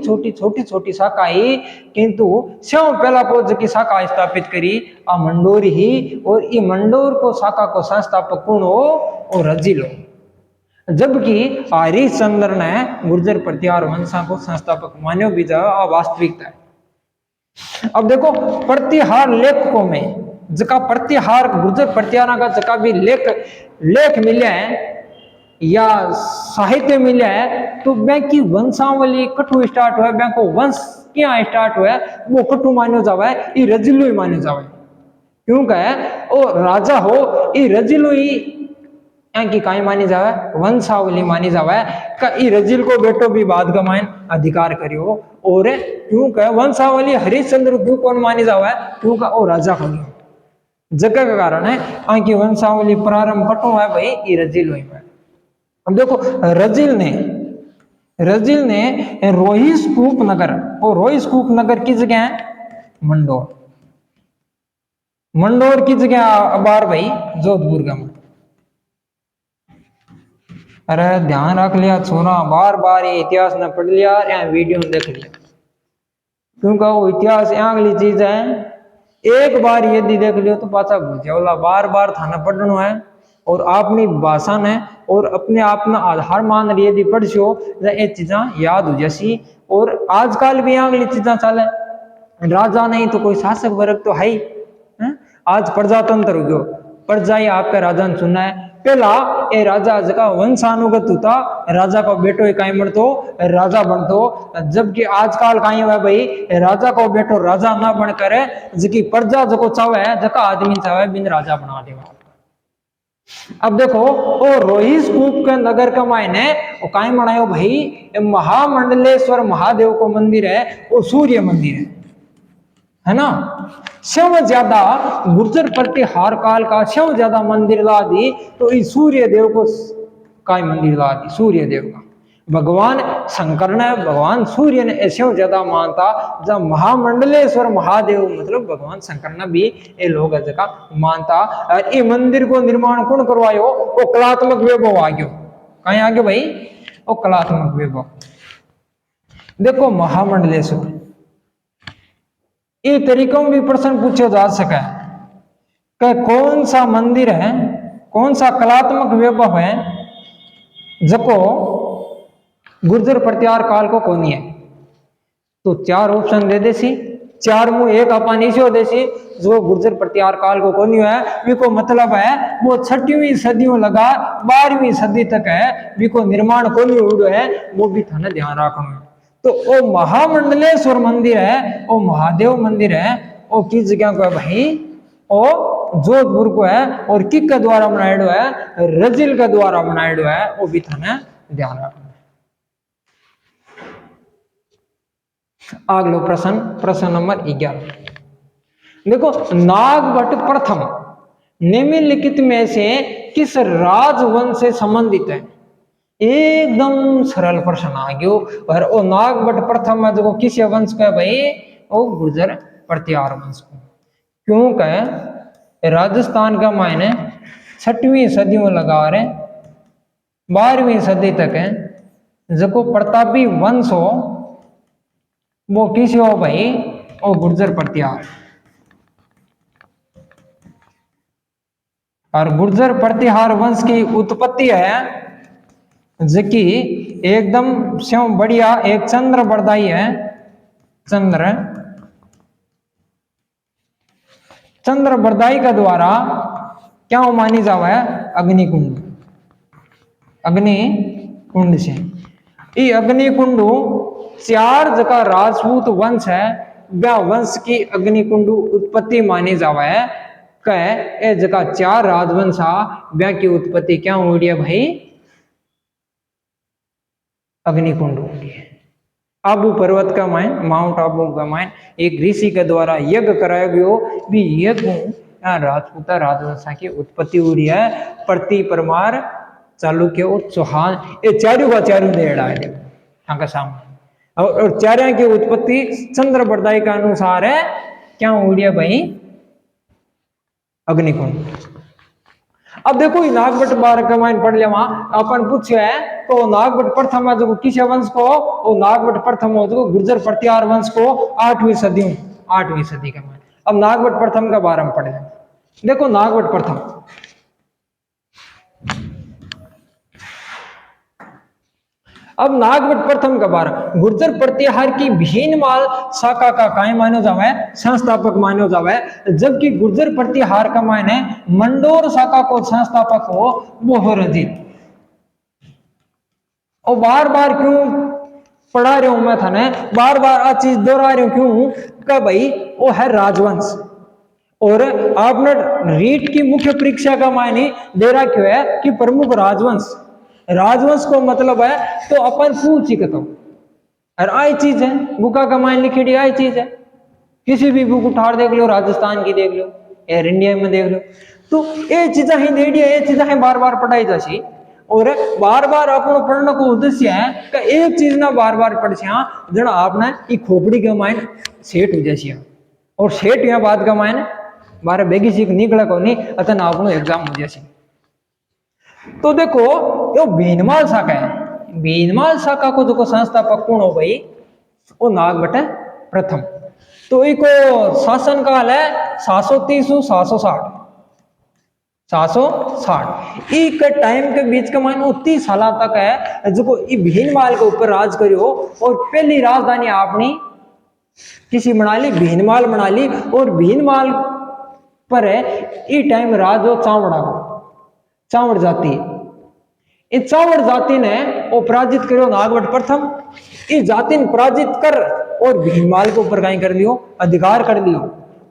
छोटी शाखाएं किंतु स्यों पहला पोज की शाखा स्थापित करी आ मंडोर ही और ये मंडोर को शाखा को संस्थापक कौन हो और रजिल हो जबकि हरिश्चंद्र ने गुर्जर प्रतिहार वंशा को संस्थापक मान्यो भी वास्तविकता है। अब देखो प्रतिहार लेखकों में जका प्रतिहार गुर्जर प्रतिहार का जका भी लेख मिले हैं या साहित्य मिले है तो बैंक की वंशावली कठू स्टार्ट हुआ बैंक को वंश क्या स्टार्ट हुआ वो कठू मान्यो जावे ये रजिलो ही मान्यो जावे क्यों कहे ओ राजा हो ये रजिलो ही की काई मानी जावे वंशावली मानी जावे का ई रजिल को बेटो भी बाद का मान अधिकार करियो और क्यों कहे वंशावली हरिश्चंद्र क्यों कौन मानी जावे क्यों का ओ राजा को जगह का कारण है आंकी वंशावली प्रारंभ कटो है भाई ई रजिल हुई है। अब देखो रजिल ने रोहिस्कूप नगर और रोहिस्कूप नगर की जगह है मंडोर की जगह अबार भाई जोधपुर का। अरे ध्यान रख लिया छोरा बार बार ये इतिहास न पढ़ लिया या वीडियो में देख लिया क्योंकि वो इतिहास अगली चीज है एक बार यदि देख लियो तो पाछा भूल जाओला बार बार थाना पढ़ना है और अपनी भाषा ने और अपने आप न आधार मान रही यदि पढ़ियो ये चीजा याद हो जैसी। और आजकल भी अगली चीजा चले राजा नहीं तो कोई शासक वर्ग तो है ही आज प्रजातंत्र हो गयो प्रजा ही आपका राजा ने चुना है पहला ये राजा जका वंशानुगत होता राजा को बेटो कहीं बनतो राजा बनतो जबकि आजकल कहीं हुआ भाई राजा को बेटो राजा ना बनकर जकी प्रजा जको चाहे जका आदमी चाहे बिन राजा बना देवा। अब देखो ओ रोहिस्कूप के नगर का मायने वो काई बनायो भाई महामंडलेश्वर महादेव को मंदिर है वो सूर्य मंदिर है है ना। स्यव ज्यादा गुर्जर प्रतिहार काल का स्यव ज्यादा मंदिर ला दी तो इस सूर्य देव को काय मंदिर ला दी, सूर्य देव का भगवान शंकर ने भगवान सूर्य ने ऐसे ज्यादा मानता जब महामंडलेश्वर महादेव मतलब भगवान शंकर ने भी ये लोग जगह मानता। और ये मंदिर को निर्माण कौन करवायो, वो कलात्मक वैभव आ गयो, कहीं आ गयो भाई, वो कलात्मक वैभव। देखो महामंडलेश्वर ये तरीकों में भी प्रश्न पूछा जा सके कि कौन सा मंदिर है, कौन सा कलात्मक वैभव है जको गुर्जर प्रतिहार काल को कोनी है। तो चार ऑप्शन दे देसी, चार मुंह एक अपन इसे देसी जो गुर्जर प्रतिहार काल को कोनी है विको मतलब है वो 6वीं सदियों लगा 12वीं सदी तक है विको निर्माण कोनी हुआ है, वो भी थाने ध्यान रखना है। तो वो महामंडलेश्वर मंदिर है, वो महादेव मंदिर है, वो किस जगह को है भाई, वो जोधपुर को है और किक के द्वारा बनाया है, रजिल के द्वारा बनाया है, वो भी थाने ध्यान रखना। अगला प्रश्न, प्रश्न नंबर 11 देखो, नागभट्ट प्रथम निम्नलिखित में से किस राजवंश से संबंधित है। एकदम सरल प्रश्न आ गयो। और वो नागभट्ट प्रथम जो किस वंश का है भाई, वो गुर्जर प्रतिहार वंश को। क्यों कहे राजस्थान का मायने 6वीं सदी में लगा रहे 12वीं सदी तक है जो प्रतापी वंश हो वो किस हो भाई, वो गुर्जर प्रतिहार। और गुर्जर प्रतिहार वंश की उत्पत्ति है जबकि एकदम स्वयं बढ़िया एक चंद्र बरदाई है, चंद्र बरदाई का द्वारा क्या मानी जावा है, अग्निकुंड, अग्निकुंड से। ये अग्निकुंड 4 जगह राजपूत वंश है, वह वंश की अग्निकुंड उत्पत्ति मानी जावा है। कह ए जगह 4 राजवंश व्या की उत्पत्ति क्या हो रही है भाई, अग्निकुंड हो रही है। आबू पर्वत का मायन, माउंट आबू का मायन एक ऋषि के द्वारा यज्ञ कराया गयो, भी यज्ञ राजपूता राजवंश की उत्पत्ति हो रही है। प्रति परमार चालुक्य और चौहान ये चारों का चारों देड़ा है का सामने। और चारों की उत्पत्ति चंद्र बरदाई के अनुसार है क्या हो रही है भाई, अग्निकुंड। अब देखो नागभट्ट बारह का माइन पढ़ लिया, वहां अपन पूछे है तो नागभट्ट प्रथम जो किस वंश को, वो नागभट्ट प्रथम हो जो गुर्जर प्रतिहार वंश को 8वीं सदी का माइन। अब नागभट्ट प्रथम का बारे में पढ़े। देखो नागभट्ट प्रथम, अब नागभट्ट प्रथम का बारे गुर्जर प्रतिहार की भीनमाल शाखा का काय मानो जावे, संस्थापक मानो जावे। जबकि गुर्जर प्रतिहार का मायने मंडोर शाखा को संस्थापक हो वो हो रजित। और बार बार क्यों पढ़ा रहा हूं मैं थाने, बार बार आ चीज दोहरा रही हूं क्यों का भाई वो है राजवंश। और आपने रीट की मुख्य परीक्षा का मायने दे रखा है कि प्रमुख राजवंश, राजवंश को मतलब है तो अपन पूछ ही कहता हूं। और आई चीज है बुका का मायने लिखी आई चीज है, किसी भी बुक उठार देख लो, राजस्थान की देख लो, एयर इंडिया में देख लो, तो ये चीजें ही दे दिया, ये चीजें बार बार पढ़ाई जासी। और बार बार अपना पढ़ने को उद्देश्य है कि एक चीज ना बार बार पढ़ जना आपने ये खोपड़ी का माइन सेट हो जाए। और सेट या बाद का माइन बारह बेगी सीख निकला को नहीं अतन आपनो एग्जाम हो जाए। तो देखो यो भीनमाल शाखा है, भीनमाल शाखा को जो संस्थापक कौन हो भाई, वो नागभट्ट प्रथम। तो इको शासन काल है 730 760 760 एक टाइम के बीच का मान 30 साल तक है जो भीनमाल के ऊपर राज करियो। और पहली राजधानी आपने किसी बना ली, भीनमाल बना ली। और भीनमाल पर है ये टाइम राज हो चावड़ा को, चावड़ जाति। इस चावड़ जाति ने वो पराजित करो नागभट्ट प्रथम, इस जाति ने पराजित कर और भीनमाल के ऊपर कहीं कर लियो, अधिकार कर लियो।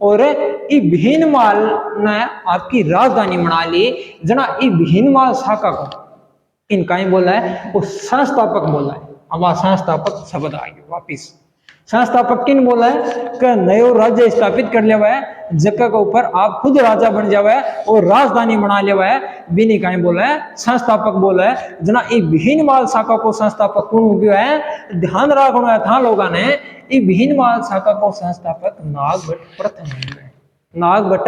और ये भीनमाल ने आपकी राजधानी बना ली। जना ये भीनमाल शाखा को इन कहीं बोला है वो संस्थापक बोला है, हमारा संस्थापक शब्द आ गया वापिस। संस्थापक किन बोला है कि नयो राज्य स्थापित कर लिया है, जगह के ऊपर आप खुद राजा बन जावे और राजधानी बना लिया है, बिनी कहीं बोला है संस्थापक बोला है। जना ये विहीनमाल शाखा को संस्थापक कौन हो गया है, ध्यान रखना है था लोगों ने, ये विहीनमाल शाखा को संस्थापक नागभट्ट प्रथम है। नागभट्ट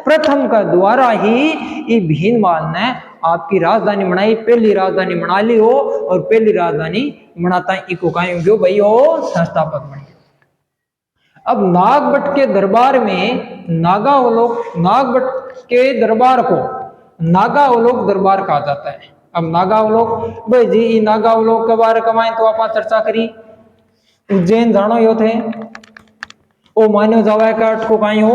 प्रथम का द्वारा ही ये विहीनमाल ने आपकी राजधानी बनाई, पहली राजधानी बना ली हो, और पहली राजधानी बनाता इको जो भाई हो संस्थापक बन गया। अब नागभट्ट के दरबार में नागभट्ट के दरबार को नागावलोक दरबार कहा जाता है। अब नागावलोक भाई जी नागावलोक के बारे कमाए तो आप चर्चा करी, उज्जैन जानो यो थे ओ मान्यो जावा का अटको काई हो,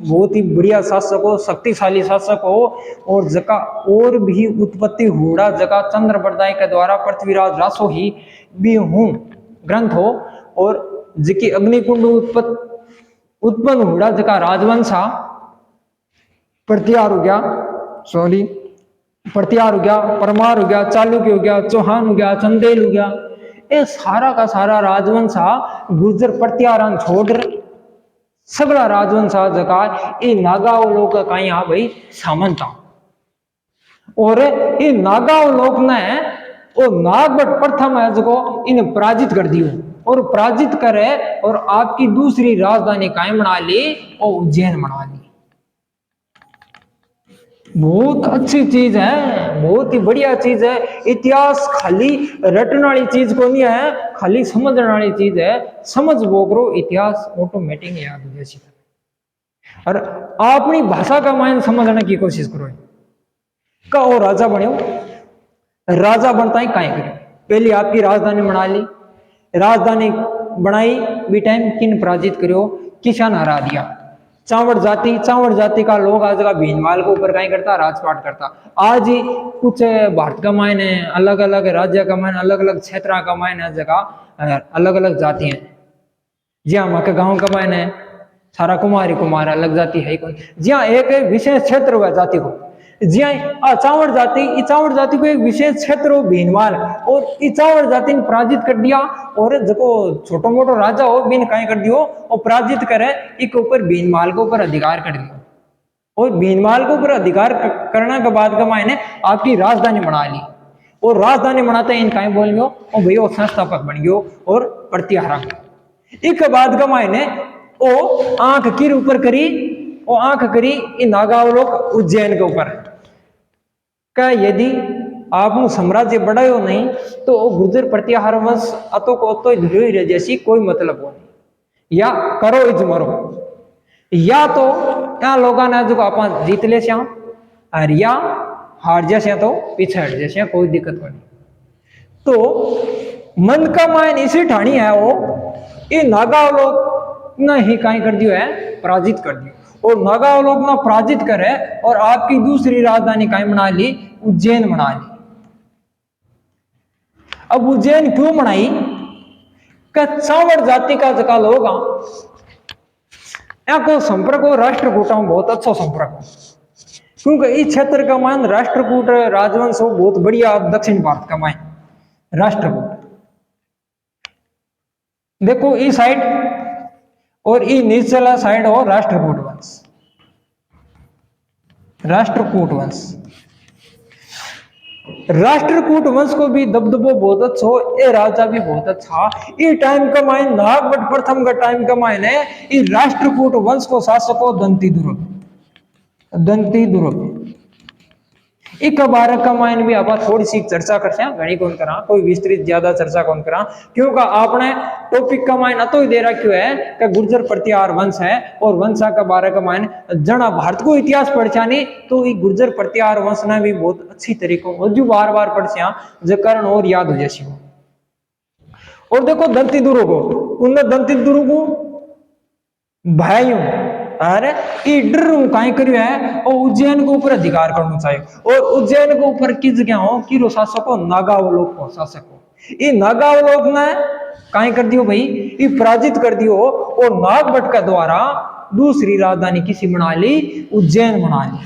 बहुत ही बढ़िया शासक हो, शक्तिशाली शासक हो, और जका और भी उत्पत्ति हुड़ा जका चंद्र बरदाई के द्वारा पृथ्वीराज रासो ही भी हूं ग्रंथ हो, और जिकी अग्निकुंड उत्पन्न हुड़ा जका राजवंशा प्रतिहार हो गया, प्रतिहार हो गया, परमार हो गया, चालुक्य हो गया, चौहान हो गया, चंदेल हो गया, ये सारा का सारा राजवंशा गुर्जर प्रतिहारान छोड़ सगला राजवंशा जका ये नागावलोक का यहाँ भाई सामंता, और ये नागावलोक ने वो नागभट्ट प्रथम है जो इन्हें पराजित कर दियो, और पराजित करे और आपकी दूसरी राजधानी कायम बना ली और उज्जैन बना ली। बहुत अच्छी चीज है, बहुत ही बढ़िया चीज है। इतिहास खाली रटने वाली चीज को नहीं है, खाली समझने वाली चीज है। समझ बोकरो इतिहास ऑटोमेटिक याद हो जाए, और अपनी भाषा का मान समझने की कोशिश करो। कहो राजा बनो, राजा बनता ही काहे करो, पहले आपकी राजधानी बना ली, राजधानी बनाई भी टाइम किन पराजित करो, किसान हरा दिया। चावड़ जाति का लोग आज का भीनमाल के ऊपर कहीं करता, राजपाट करता। आज ही कुछ भारत का मायने अलग अलग राज्य का मायने अलग अलग क्षेत्र का मायने जगह अलग अलग जाति है। जी हाँ, के गांव का मायने सारा कुमार अलग जाति है कौन, जी हाँ एक विशेष क्षेत्र हुआ जाति को, जी हाँ चावड़ जाति को एक विशेष क्षेत्र हो भीनमाल, और चावड़ जाति ने पराजित कर दिया, और जो छोटो मोटो राजा हो बिन कहीं कर दियो और पराजित करे एक ऊपर भीनमाल के ऊपर अधिकार कर दिया, और भीनमाल के ऊपर अधिकार करने के बाद का मायने आपकी राजधानी बना ली, और राजधानी बनाते इन कहीं बोल गयो और भैया संस्थापक बन गयो और प्रतिहारा। एक बाद का मायने ओ आंख किर ऊपर करी, वो आंख करी इन नागावलोक उज्जैन के ऊपर का, यदि आप साम्राज्य बढ़ायो नहीं तो गुर्जर प्रतिहार वंश अतो को तो ही रह जैसी कोई मतलब हो नहीं, या करो इज मरो, या तो यहाँ लोगों ने जो आप जीत ले श्याम, और या हार जैसे तो पीछे हट जैसे कोई दिक्कत नहीं। तो मन का मायन इसी ठाणी है वो ये नागावलोक न ही कहीं कर दियो है, पराजित कर दियो, और नागावलोक ना पराजित करे और आपकी दूसरी राजधानी कहीं बना ली, उज्जैन बना ली। अब उज्जैन क्यों बनाई, चावड़ जाति का जका लोग को संपर्क हो राष्ट्रकूटा में बहुत अच्छा संपर्क हो, क्योंकि इस क्षेत्र का मान राष्ट्रकूट राजवंश हो बहुत बढ़िया, दक्षिण भारत का मान राष्ट्रकूट। देखो इस साइड और ये निचला साइड हो राष्ट्रकूट वंश, राष्ट्रकूट वंश। राष्ट्रकूट वंश को भी दबदबो बहुत अच्छा हो, ये राजा भी बहुत अच्छा। ये टाइम का मायने नागभट्ट प्रथम का टाइम का मायने ये राष्ट्रकूट वंश को शासक हो दंती दुर्ग। एक बार का मायने भी आप थोड़ी सी चर्चा करते हैं, घनी कौन करा, कोई विस्तृत ज्यादा चर्चा कौन करा, क्योंकि आपने टॉपिक का मायने तो ही दे रखा है कि गुर्जर प्रतिहार वंश है, और वंशा का बारे का मायने जना भारत को इतिहास पढ़चा नहीं तो ये गुर्जर प्रतिहार वंश ने भी बहुत अच्छी तरीकों और जो बार बार पढ़चा जो कारण और याद हो जैसी हो। और देखो दंती दुर्ग को, उनने दंती दुर्ग को भाइयों अरे इडर कहीं करियो है, और उज्जैन के ऊपर अधिकार करना चाहिए, और उज्जैन के ऊपर किस गया हो कि शासक हो नागावलोक को शासक हो। ये नागावलोक ने कहीं कर दियो भाई, ये पराजित कर दियो, और नागभट्ट का द्वारा दूसरी राजधानी किसी बना ली, उज्जैन बना ली।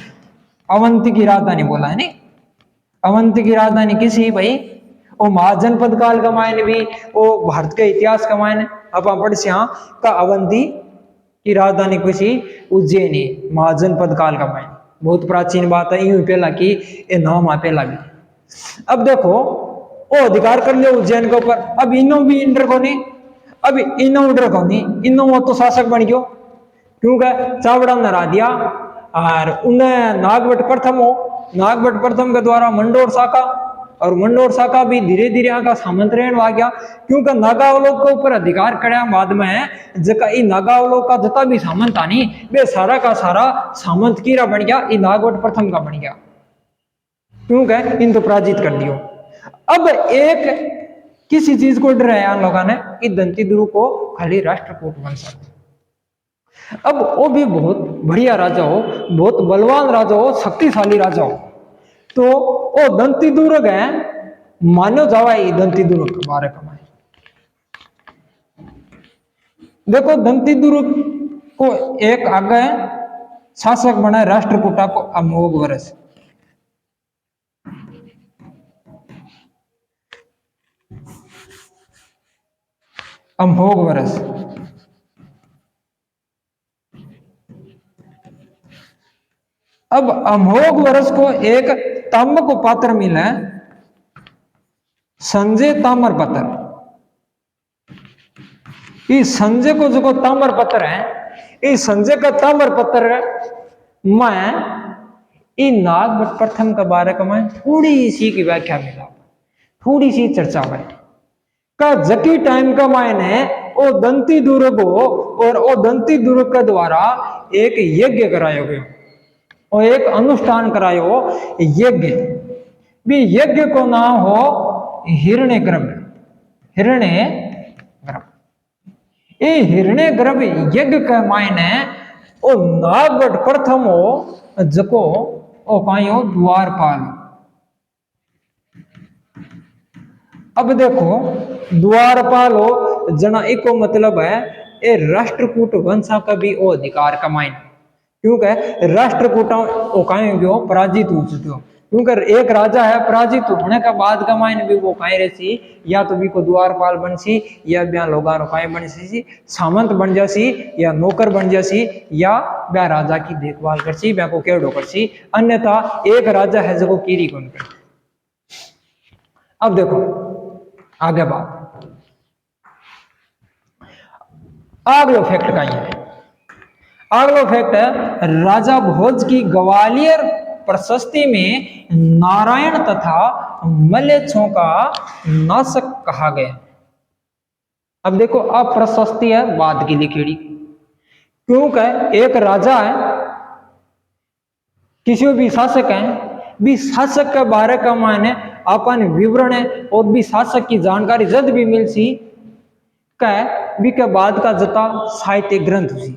अवंती की राजधानी बोला है नहीं, अवंती की राजधानी किसी भाई, वो महाजनपद काल का मायने भी वो भारत के इतिहास का मायने अपन पढ़ से का अवंती की राजधानी कुछ उज्जैनी महाजनपद काल का मायने बहुत प्राचीन बात है। यूं पहला की ये नाम आ पहला भी। अब देखो वो अधिकार कर लिया उज्जैन के ऊपर। अब इनो भी इंटर को नहीं, अब इनो इंटर को नहीं, इनो वो तो शासक बन गयो क्योंकि चावड़ा ने हरा दिया और उन्हें नागभट्ट प्रथम हो, नागभट्ट प्रथम के द्वारा मंडोर शाखा, और मंडोर शाखा भी धीरे धीरे यहाँ का सामंत रहने आ गया क्योंकि नागावलोक के ऊपर अधिकार करया बाद में जका ई नागावलोक का जता भी सामंत आनी वे सारा का सारा सामंत कीरा बन गया, ई नागभट्ट प्रथम का बन गया क्योंकि इन तो पराजित कर दियो। अब एक किसी चीज को डर है इन लोगों ने कि दंती दुरु को खाली राष्ट्रकूट बन सकते। अब वो भी बहुत बढ़िया राजा हो, बहुत बलवान राजा हो, शक्तिशाली राजा हो, तो वो दंती दुर्ग है मानो जावा दंती दुर्ग के बारे में। देखो दंती दुर्ग को एक आगे शासक बना राष्ट्रकूटा को अमोघ वर्ष। अमोघ वर्ष अब अमोघ वर्ष को एक ताम्र को पात्र मिला संजय ताम्र पत्र। इस संजय को जो ताम्र पत्र है, इस संजय का ताम्र पत्र में इन नागभट्ट प्रथम के बारे में थोड़ी सी की व्याख्या मिला, थोड़ी सी चर्चा हुई का जकी टाइम का मायने वो दंती दुर्ग हो और वो दंती दुर्ग के द्वारा एक यज्ञ कराया गया और एक अनुष्ठान करायो यज्ञ भी। यज्ञ को नाम हो हिरण्यगर्भ। हिरण्यगर्भ ये हिरण्यगर्भ यज्ञ के मायने ओ नागभट्ट प्रथम हो जको ओ काई हो द्वारपाल। अब देखो द्वारपाल हो जना इको मतलब है ये राष्ट्रकूट वंशा का भी ओ अधिकार का मायने क्योंकि राष्ट्रकूटों पराजित हो चुके हो क्योंकि एक राजा है पराजित होने का बाद का मायने भी वो कहीं रहसी या तो भी को द्वारपाल बन सी या ब्या लोगा कहीं बन सी सामंत बन जासी या नौकर बन जासी या ब्या राजा की देखभाल कर सी ब्या को केड़ो कर सी, अन्यथा एक राजा है जो कीरी कौन कर। अब देखो आगे बात अगला फैक्ट का है। अगला फैक्ट है राजा भोज की ग्वालियर प्रशस्ति में नारायण तथा मलेच्छों का नाशक कहा गया। अब देखो अब प्रशस्ति है बाद की लिखेड़ी क्योंकि एक राजा है किसी भी शासक है भी शासक के बारे का मायने अपन विवरण है और भी शासक की जानकारी जद भी मिल सी कह भी के बाद का जता साहित्य ग्रंथ सी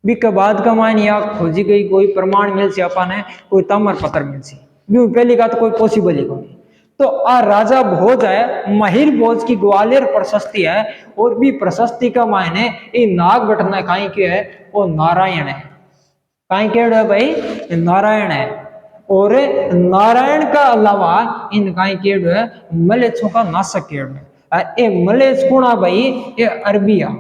भी के बाद का मान या खोजी गई कोई प्रमाण मिल सी अपन है कोई ताम्र पत्र मिल सी भी पहली का तो कोई पॉसिबल ही नहीं। तो आ राजा भोज है महिर भोज की ग्वालियर प्रशस्ति है और भी प्रशस्ति का मायने ये नागभट्ट ने कहीं के है वो नारायण है कहीं के है भाई नारायण है और नारायण का अलावा इन कहीं के है मलेच्छों का नाशक के है मलेच्छ कुणा भाई ये अरबिया।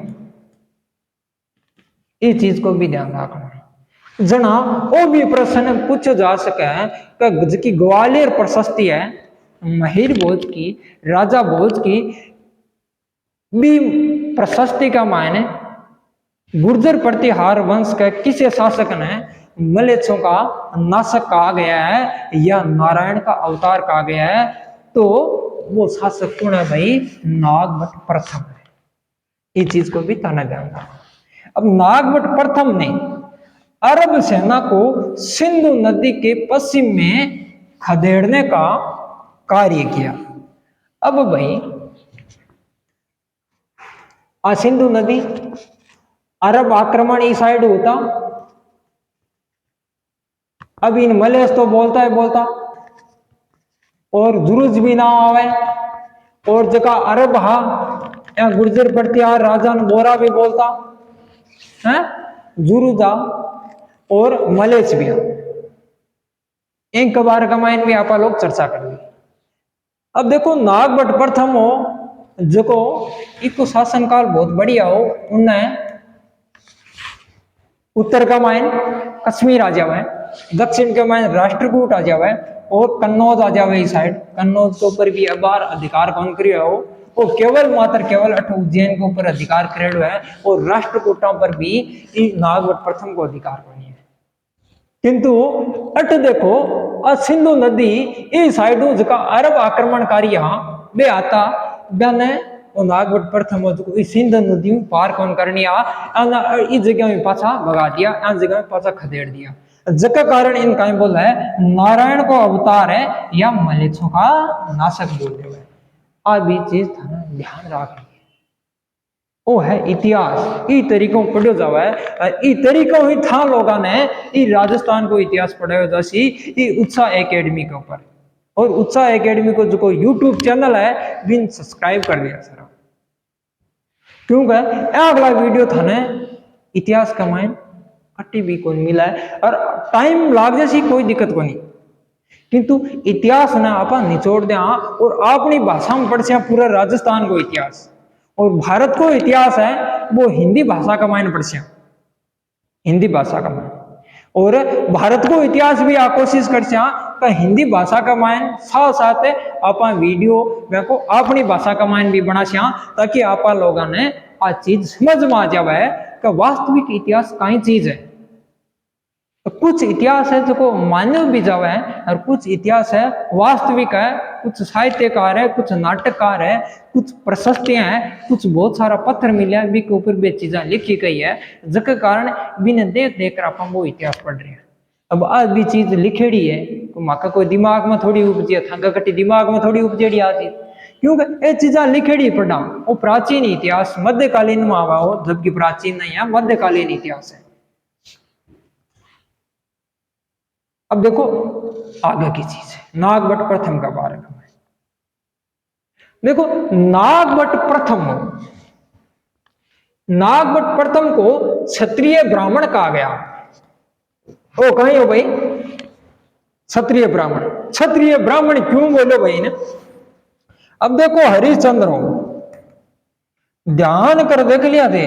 इस चीज को भी ध्यान रखना जना वो भी प्रश्न पूछा जा सके कि ग्वालियर प्रशस्ति है महिर भोज की राजा भोज की भी प्रशस्ति का मायने गुर्जर प्रतिहार वंश के किसी शासक ने मलेच्छों का नाशक कहा गया है या नारायण का अवतार कहा गया है तो वो शासक कौन है भाई नागभट्ट प्रथम है। इस चीज को भी ताना ध्यान रखना। अब नागभट्ट प्रथम ने अरब सेना को सिंधु नदी के पश्चिम में खदेड़ने का कार्य किया। अब भाई सिंधु नदी अरब आक्रमण इस साइड होता, अब इन मलेश तो बोलता है बोलता और जुरुज भी ना आवे और जगह अरब हा या गुर्जर प्रतिहार राजा बोरा भी बोलता है जुरुजा और मलेच भी एक बार का माइन भी आप लोग चर्चा कर ली। अब देखो नागभट्ट प्रथम हो जो इको शासन काल बहुत बढ़िया हो, उन्हें उत्तर का मायन कश्मीर आ जावे, दक्षिण के मायन राष्ट्रकूट आ जावे और कन्नौज आ जावे। इस साइड कन्नौज के ऊपर भी अबार अधिकार कौन करियो हो, वो केवल अठ उज्जैन के ऊपर अधिकार करेडो है और राष्ट्रकूटों पर भी नागवट प्रथम को अधिकार नहीं है। किंतु अट देखो सिंधु नदी इस साइड जका अरब आक्रमणकारी यहाँ बे आता बने नागवट प्रथम सिंधु नदी पार कौन करनी इस जगह में पाछा भगा दिया, इस जगह में पाछा खदेड़ दिया। जका कारण इन कहीं बोला है नारायण को अवतार है या मलेच्छों का नाशक बोल रहे हैं। आ भी चीज थाना ध्यान रखनी है, वो है इतिहास। ई तरीकों पढ़ो जावा है, ई तरीकों ही था लोगों ने ई राजस्थान को इतिहास पढ़ाया जासी ई उत्साह एकेडमी के ऊपर। और उत्साह एकेडमी को जो यूट्यूब चैनल है बिन सब्सक्राइब कर लिया सर, क्योंकि अगला वीडियो थाने इतिहास का मायन कट्टी भी कोई मिला है और टाइम लाग जैसी कोई दिक्कत को नहीं, किंतु इतिहास ने आप निचोड़ दिया और अपनी भाषा में पढ़ से पूरा राजस्थान को इतिहास और भारत को इतिहास है वो हिंदी भाषा का मायने पढ़ से, हिंदी भाषा का मायने और भारत को इतिहास भी आप कोशिश कर से हिंदी भाषा का मायन साथ साथ आप वीडियो को अपनी भाषा का मायन भी बना से ताकि आप लोगों ने आ चीज समझ में आ जावे कि वास्तविक इतिहास कई चीज है। कुछ इतिहास है जो मानव भी जावे है और कुछ इतिहास है वास्तविक है, कुछ साहित्यकार है, कुछ नाटककार है, कुछ प्रशस्तियां हैं, कुछ बहुत सारा पत्थर मिले हैं के ऊपर भी चीजें लिखी गई है जिसके कारण बिना देख देख कर आप वो इतिहास पढ़ रहे हैं। अब आज भी चीज लिखेड़ी है तो माका कोई दिमाग में थोड़ी उपजी है, थाका कटी दिमाग में थोड़ी उपजेड़ी आ चीज, क्योंकि ये चीजा लिखेड़ी पढ़ा वो प्राचीन इतिहास मध्यकालीन में आवा हो, जबकि प्राचीन नहीं है मध्यकालीन इतिहास है। अब देखो आगे की चीज है नागवट प्रथम का बारे में। देखो नागवट प्रथम को क्षत्रिय ब्राह्मण कहा गया। ओ कहीं हो भाई क्षत्रिय ब्राह्मण, क्षत्रिय ब्राह्मण क्यों बोलो भाई ने? अब देखो हरिश्चंद्र हो ध्यान कर देख लिया थे,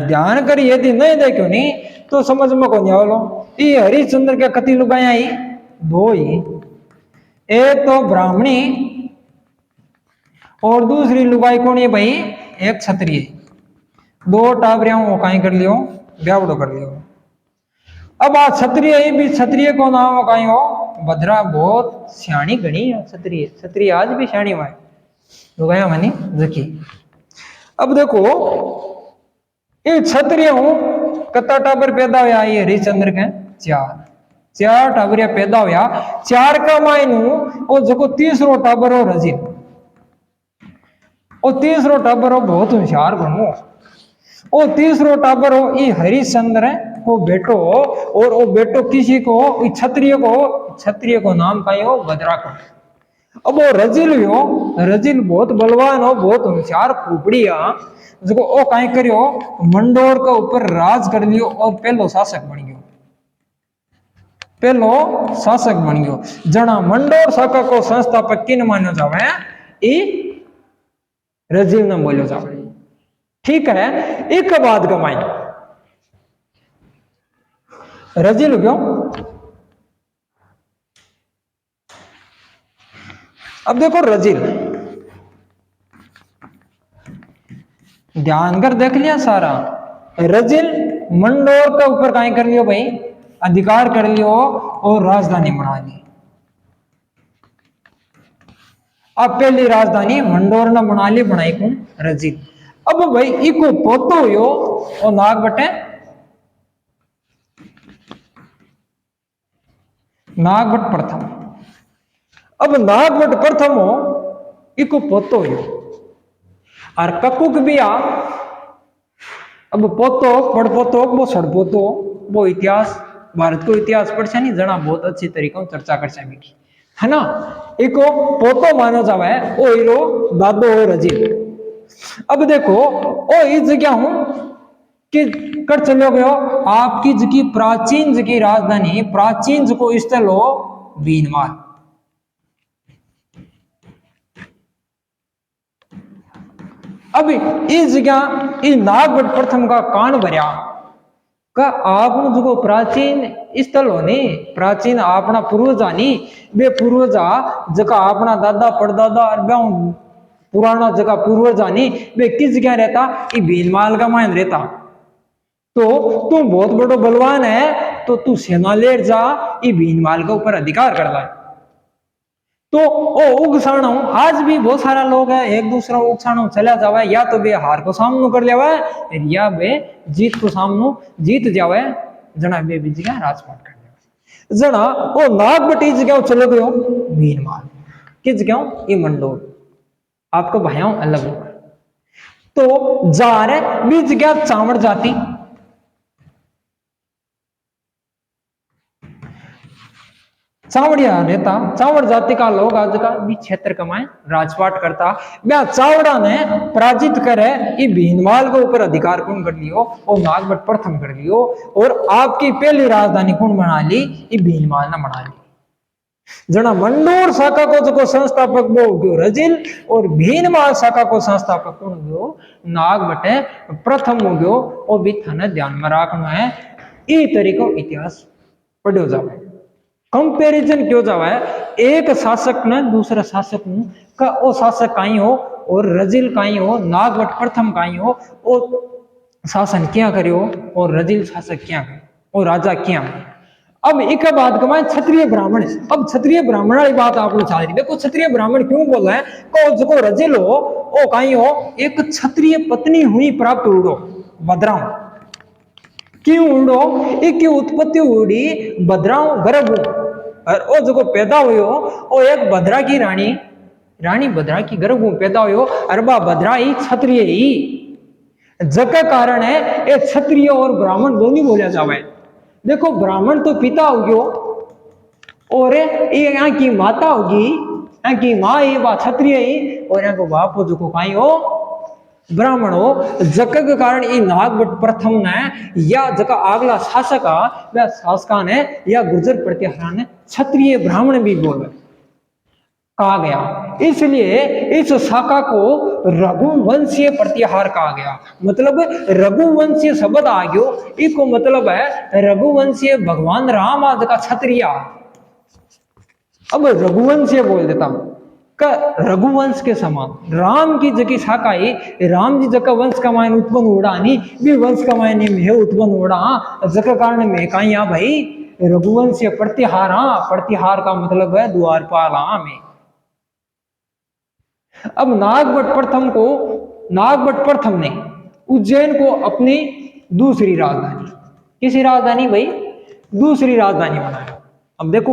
ध्यान कर यदि नहीं देखो नहीं तो समझ में को नहीं आवलो। ये हरिश्चंद्र के कति लुगाया ही दो ही, एक तो ब्राह्मणी और दूसरी लुगाई कौन है भाई एक क्षत्रिय। दो टाबरियां कहीं कर लियो ब्यावड़ो कर लियो। अब आ क्षत्रिय भी क्षत्रिय को नाम कहीं हो भद्रा बहुत सियाणी गणी है क्षत्रिय, क्षत्रिय आज भी सियाणी हुआ है लुगाया मनी जकी। अब देखो ये क्षत्रिय हूं कत्ता टाबर पैदा हुआ ये हरिश्चंद्र के चार टाबरिया पैदा हुआ, चार का मायनू और जो तीसरो टाबर हो रजिल, और तीसरो टाबर हो बहुत होशियार बनू, और तीसरो टाबर हो ये हरिश्चंद्र को बेटो हो और वो बेटो किसी को क्षत्रिय को नाम का हो भद्रा को। अब वो रजिल हो, रजिल बहुत बलवान हो बहुत होशियार खोपड़िया जो ओ कहीं करियो मंडोर के ऊपर राज कर लियो और पहलो शासक बन गयो, पहलो शासक बन गयो। जना मंडोर शाखा को संस्थापक किन मानो जावे ई रजिल ने बोलो जावे। ठीक है, एक बाद का माइन रजिल क्यों। अब देखो रजिल ध्यान कर देख लिया सारा, रजिल मंडोर के ऊपर कहीं कर लियो भाई अधिकार कर लियो और राजधानी बना ली। अब पहली राजधानी मंडोर ने बना ली, बनाई कौन रजिल। अब भाई इको पोतो हो और नाग बटे नागवट प्रथम। अब नागवट प्रथम हो इको पोतो हो और ककुक भी आ। अब पोतो पड़पोतो वो सड़पोतो वो इतिहास भारत को इतिहास पढ़ से नहीं जना बहुत अच्छी तरीके से चर्चा कर से मिली है ना। इको पोतो मानो जावा है ओ हीरो दादो हो रजिल। अब देखो ओ इस जगह हूं कि कर चलो गयो आपकी जकी प्राचीन जकी राजधानी प्राचीन जको स्थल हो बीनवाल। अब इस जगह इस नागवट प्रथम का कान भरिया का आपनो जो प्राचीन स्थल होने प्राचीन अपना पूर्वजा नहीं वे पूर्वजा जगह अपना दादा परदादा पुराना जगह पूर्वजा नहीं वे किस जगह रहता ये भीनमाल का मान रहता। तो तू बहुत बड़ो बलवान है तो तू सेना लेट जा ये भीनमाल के ऊपर अधिकार कर ला। तो ओ उगसाणो आज भी बहुत सारा लोग है एक दूसरा उगसाणो चला जावे या तो बे हार को सामनो कर लेवा या बे जीत को सामनो जीत जावे जना बे बीज का राजपाट कर लेवा जना ओ नागवटी जगह चलो गयो भीनमाल किस जगह ये मंडोर आपको भाइयों अलग होगा तो जा रहे बीच जगह चावड़ जाती चावड़िया रहता चावड़ जाति का लोग आज का भी क्षेत्र कमाए राजपाट करता ब्याह चावड़ा ने पराजित करे ये भीनमाल के ऊपर अधिकार कौन कर लियो और नागवट प्रथम कर लियो और आपकी पहली राजधानी कौन बना ली ये भीनमाल ने बना ली जना मंडोर शाखा को जो संस्थापक वो गयो रजिल और भीनमाल शाखा को संस्थापक कौन गयो नागवट प्रथम हो गयो और भी थाने ध्यान में रखना है ये तरीको इतिहास पढ़ो जावे कंपैरिजन क्यों जावा है एक शासक ने दूसरा शासक का ओ शासक काई हो और रजिल काई हो नागवट प्रथम काई हो और शासन क्या करियो और रजिल शासक क्या करे और राजा क्या। अब एक बात कमाए क्षत्रिय ब्राह्मण अब क्षत्रिय ब्राह्मण वाली बात आप लोग चाह रही देखो क्षत्रिय ब्राह्मण क्यों बोल रहे हैं को जो रजिल हो ओ काई हो एक क्षत्रिय पत्नी हुई प्राप्त उड़ो बदराम क्यों उड़ो एक उत्पत्ति उड़ी बदराव गर्भ और ओ जो पैदा हुयो ओ एक बदरा की रानी बदरा की गर्भ पैदा हुयो अरबा बदरा ही क्षत्रिय ही जग कारण है ये क्षत्रिय और ब्राह्मण दोनों बोला जावे। देखो ब्राह्मण तो पिता हो गयो और ये यहाँ की माता होगी यहाँ की माँ ही वह क्षत्रिय ही और यहाँ को बाप हो जो को काई हो ब्राह्मण हो जग के कारण ये नागवट प्रथम ने या जग अगला शासक वह शासका ने या गुर्जर प्रतिहार ने क्षत्रिय ब्राह्मण भी बोले कहा गया इसलिए इस शाखा को रघुवंशीय प्रतिहार कहा गया मतलब रघुवंशीय शब्द आ गयो इसको मतलब है रघुवंशीय भगवान राम आज का क्षत्रिय अब रघुवंशीय बोल देता हूं रघुवंश के समान राम की जगह शाखा ही राम जी जगह वंश का मायने उत्पन्न उड़ा नहीं भी वंश का मायने में उत्पन्न उड़ा जगह कारण में कहीं भाई रघुवंश प्रतिहार का मतलब है द्वारपाल में। अब नागवट प्रथम ने उज्जैन को अपनी दूसरी राजधानी किसी राजधानी भाई दूसरी राजधानी बनाया। अब देखो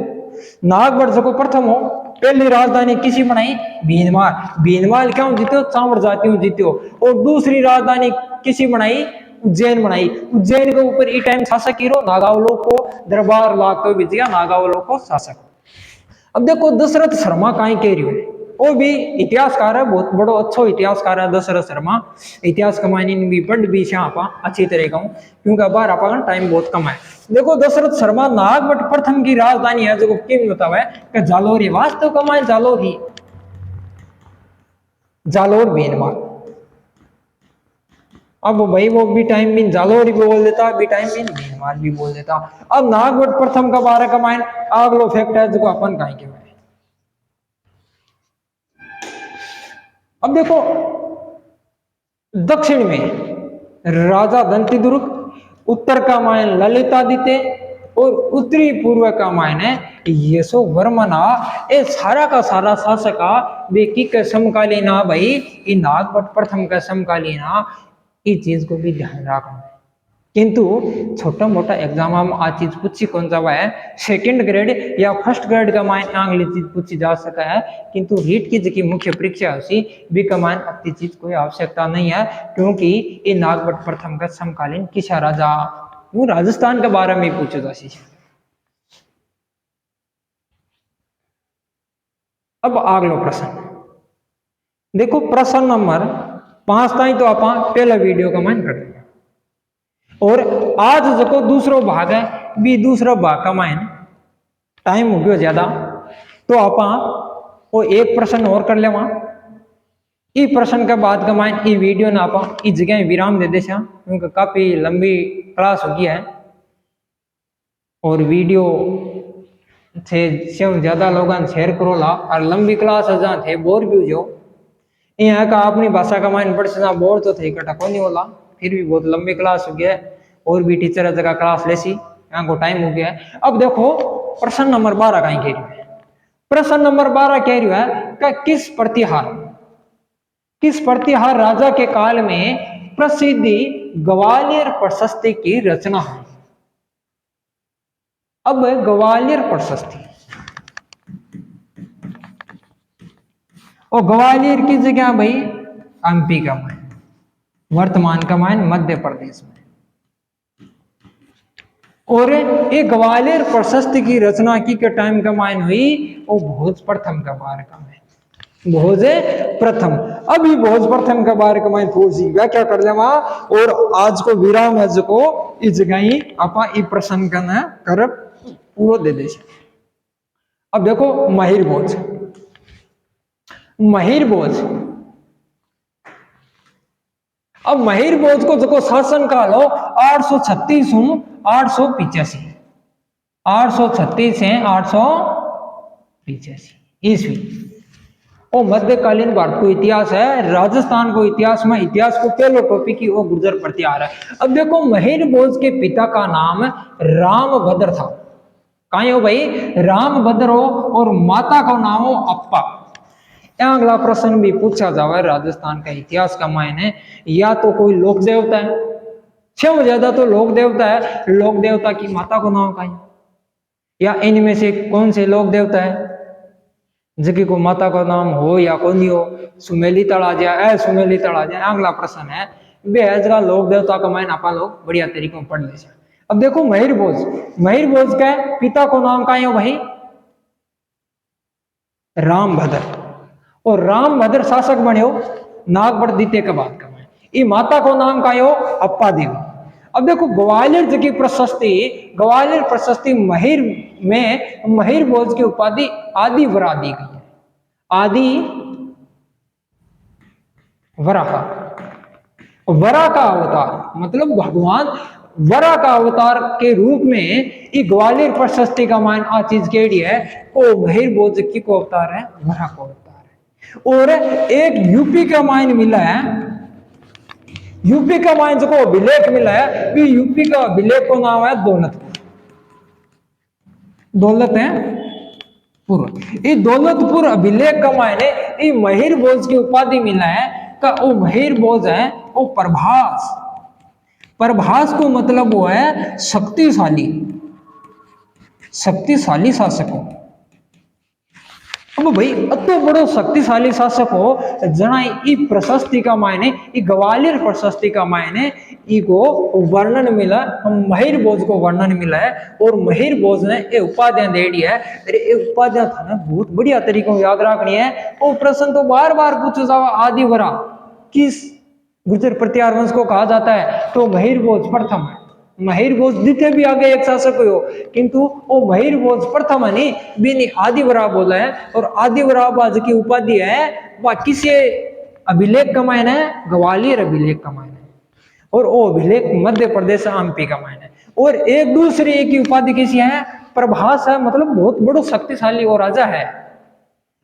नागवट जो प्रथम हो पहली राजधानी किसी बनाई भीनमाल क्यों जीते चावड़ जातियों जीते और दूसरी राजधानी किसी बनाई उज्जैन उज्जैन के ऊपर ई टाइम शासक हीरो नागावलों को दरबार लाते विजया नागावलों को शासक। अब देखो दशरथ शर्मा कहीं कह रही है वो भी इतिहासकार है बहुत बड़ो अच्छो इतिहासकार है दशरथ शर्मा इतिहास कमाने भी पढ़ भी आपा अच्छी तरह का क्योंकि बाहर आपा टाइम बहुत कम है। देखो दशरथ शर्मा नागवट प्रथम की राजधानी है जो किम बतावा है जालोर ही वास्तव कमाए जालोर भीनमाल। अब भाई वो भी टाइम भी जालोर भी बोल देता भी टाइम भी भीनमाल भी बोल देता। अब नागवट प्रथम का बारे कमाए अगलो फैक्ट है जो अपन कहीं के अब देखो दक्षिण में राजा दंतिदुर्ग उत्तर का मायन ललितादित्य और उत्तरी पूर्व का मायने यशो वर्मना ये सारा का सारा शासक बेकी के समकालीन भाई ये नागवट प्रथम का समकालीन ये चीज को भी ध्यान रखना। किंतु छोटा मोटा एग्जाम में आ चीज पूछी कौन जावा है सेकंड ग्रेड या फर्स्ट ग्रेड का मायने अगली चीज पूछी जा सका है किंतु रीट की जो मुख्य परीक्षा उसी भी कमान अपनी चीज कोई आवश्यकता नहीं है क्योंकि ये नागवट प्रथम का समकालीन किसा राजा वो राजस्थान के बारे में पूछो जा सी। अब अगलो प्रश्न देखो प्रश्न नंबर 5 ताई तो आप पहला वीडियो का मान कर और आज जो दूसरो भाग है भी दूसरा भाग का मायने टाइम हो गया ज्यादा तो आप वो एक प्रश्न और कर ले ई प्रश्न के बाद का माइन ई वीडियो ना आप इस जगह विराम दे दे क्योंकि काफी लंबी क्लास हो गया है और वीडियो थे ज्यादा लोग शेयर करो ला और लंबी क्लास जहाँ थे बोर भी हो जाओ यहाँ का अपनी भाषा का माइन पढ़ से बोर तो थे इकट्ठा को नहीं होला फिर भी बहुत लंबी क्लास हो गया है और भी टीचर जगह क्लास लेसी यहाँ को टाइम हो गया है। अब देखो प्रश्न नंबर 12 कहीं कह रही है। प्रश्न नंबर 12 कह रही है कि किस प्रतिहार राजा के काल में प्रसिद्धि ग्वालियर प्रशस्ति की रचना है। अब ग्वालियर प्रशस्ति और ग्वालियर की जगह भाई एमपी का माइन वर्तमान का माइन मध्य प्रदेश में। और ये ग्वालियर प्रशस्ति की रचना की के टाइम का माइन हुई वो भोज प्रथम का बार का माइन भोज प्रथम। अभी भोज प्रथम का बार का माइन थोड़ी सी व्याख्या कर ले वहां और आज को विराम है जो को इस जगह ही आपा ई प्रश्न करना कर पूरा दे दे। अब देखो महिर भोज अब महिर भोज को जो शासन काल हो 836 हूं 885 836 है 885 ईस्वी। और मध्यकालीन भारत को इतिहास है राजस्थान को इतिहास में इतिहास को पहलो टॉपिक की वो गुर्जर प्रतिहार है। अब देखो महिर भोज के पिता का नाम रामभद्र था कहीं हो भाई रामभद्र हो और माता का नाम हो अप्पा। अगला प्रश्न भी पूछा जावे राजस्थान का इतिहास का मायने या तो कोई लोक देवता है छह ज्यादा तो लोक देवता है लोक देवता की माता को नाम का या इनमें से कौन से लोक देवता है जिसकी को माता का नाम हो या को नहीं हो सुमेली तड़ा जाए सुमेली तड़ा जाए। अगला प्रश्न है बेहजगा लोक देवता का मायने आप लोग बढ़िया तरीके में पढ़ ले। अब देखो महिर भोज का पिता को नाम का है भाई रामभद्र और रामभद्र शासक बने हो नागपुर द्वितीय के बाद का ये माता को नाम का हो अप्पा देवी। अब देखो ग्वालियर की प्रशस्ति महिर में महिर भोज की उपाधि आदि वरा दी गई है आदि वरा का अवतार मतलब भगवान वरा का अवतार के रूप में ये ग्वालियर प्रशस्ति का मान आ चीज केड़ी है वो महिर भोज की को अवतार है वरा को अवतार है। और एक यूपी का माइन मिला है यूपी का माइन जो अभिलेख मिला है कि यूपी का अभिलेख को नाम है दौलतपुर अभिलेख का मायने ये महिर भोज की उपाधि मिला है का वो महिर भोज है वो प्रभास को मतलब वो है शक्तिशाली शासक हो। अब भाई अतो बड़ो शक्तिशाली शासक हो जना ई प्रशस्ति का मायने ई ग्वालियर प्रशस्ति का मायने ई को वर्णन मिला महिर भोज को वर्णन मिला है और महिर भोज ने ये उपाधियां दे दी है। ये उपाधियां था ना बहुत बढ़िया तरीकों याद रखनी है। वो प्रश्न तो बार बार पूछा जावा आदिवरा किस गुर्जर प्रतिहार वंश को कहा जाता है तो महिर भोज प्रथम है। महिर भोज द्वितीय भी आगे एक शासक हो किंतु वो महिर भोज प्रथम है नहीं आदिवरा बोला है और आदिवरा बाज की उपाधि है वह किसी अभिलेख का मायने है ग्वालियर अभिलेख का मायने है और वो अभिलेख मध्य प्रदेश एमपी का मायने है। और एक दूसरी एक की उपाधि किसी है प्रभास है मतलब बहुत बड़ो शक्तिशाली वो राजा है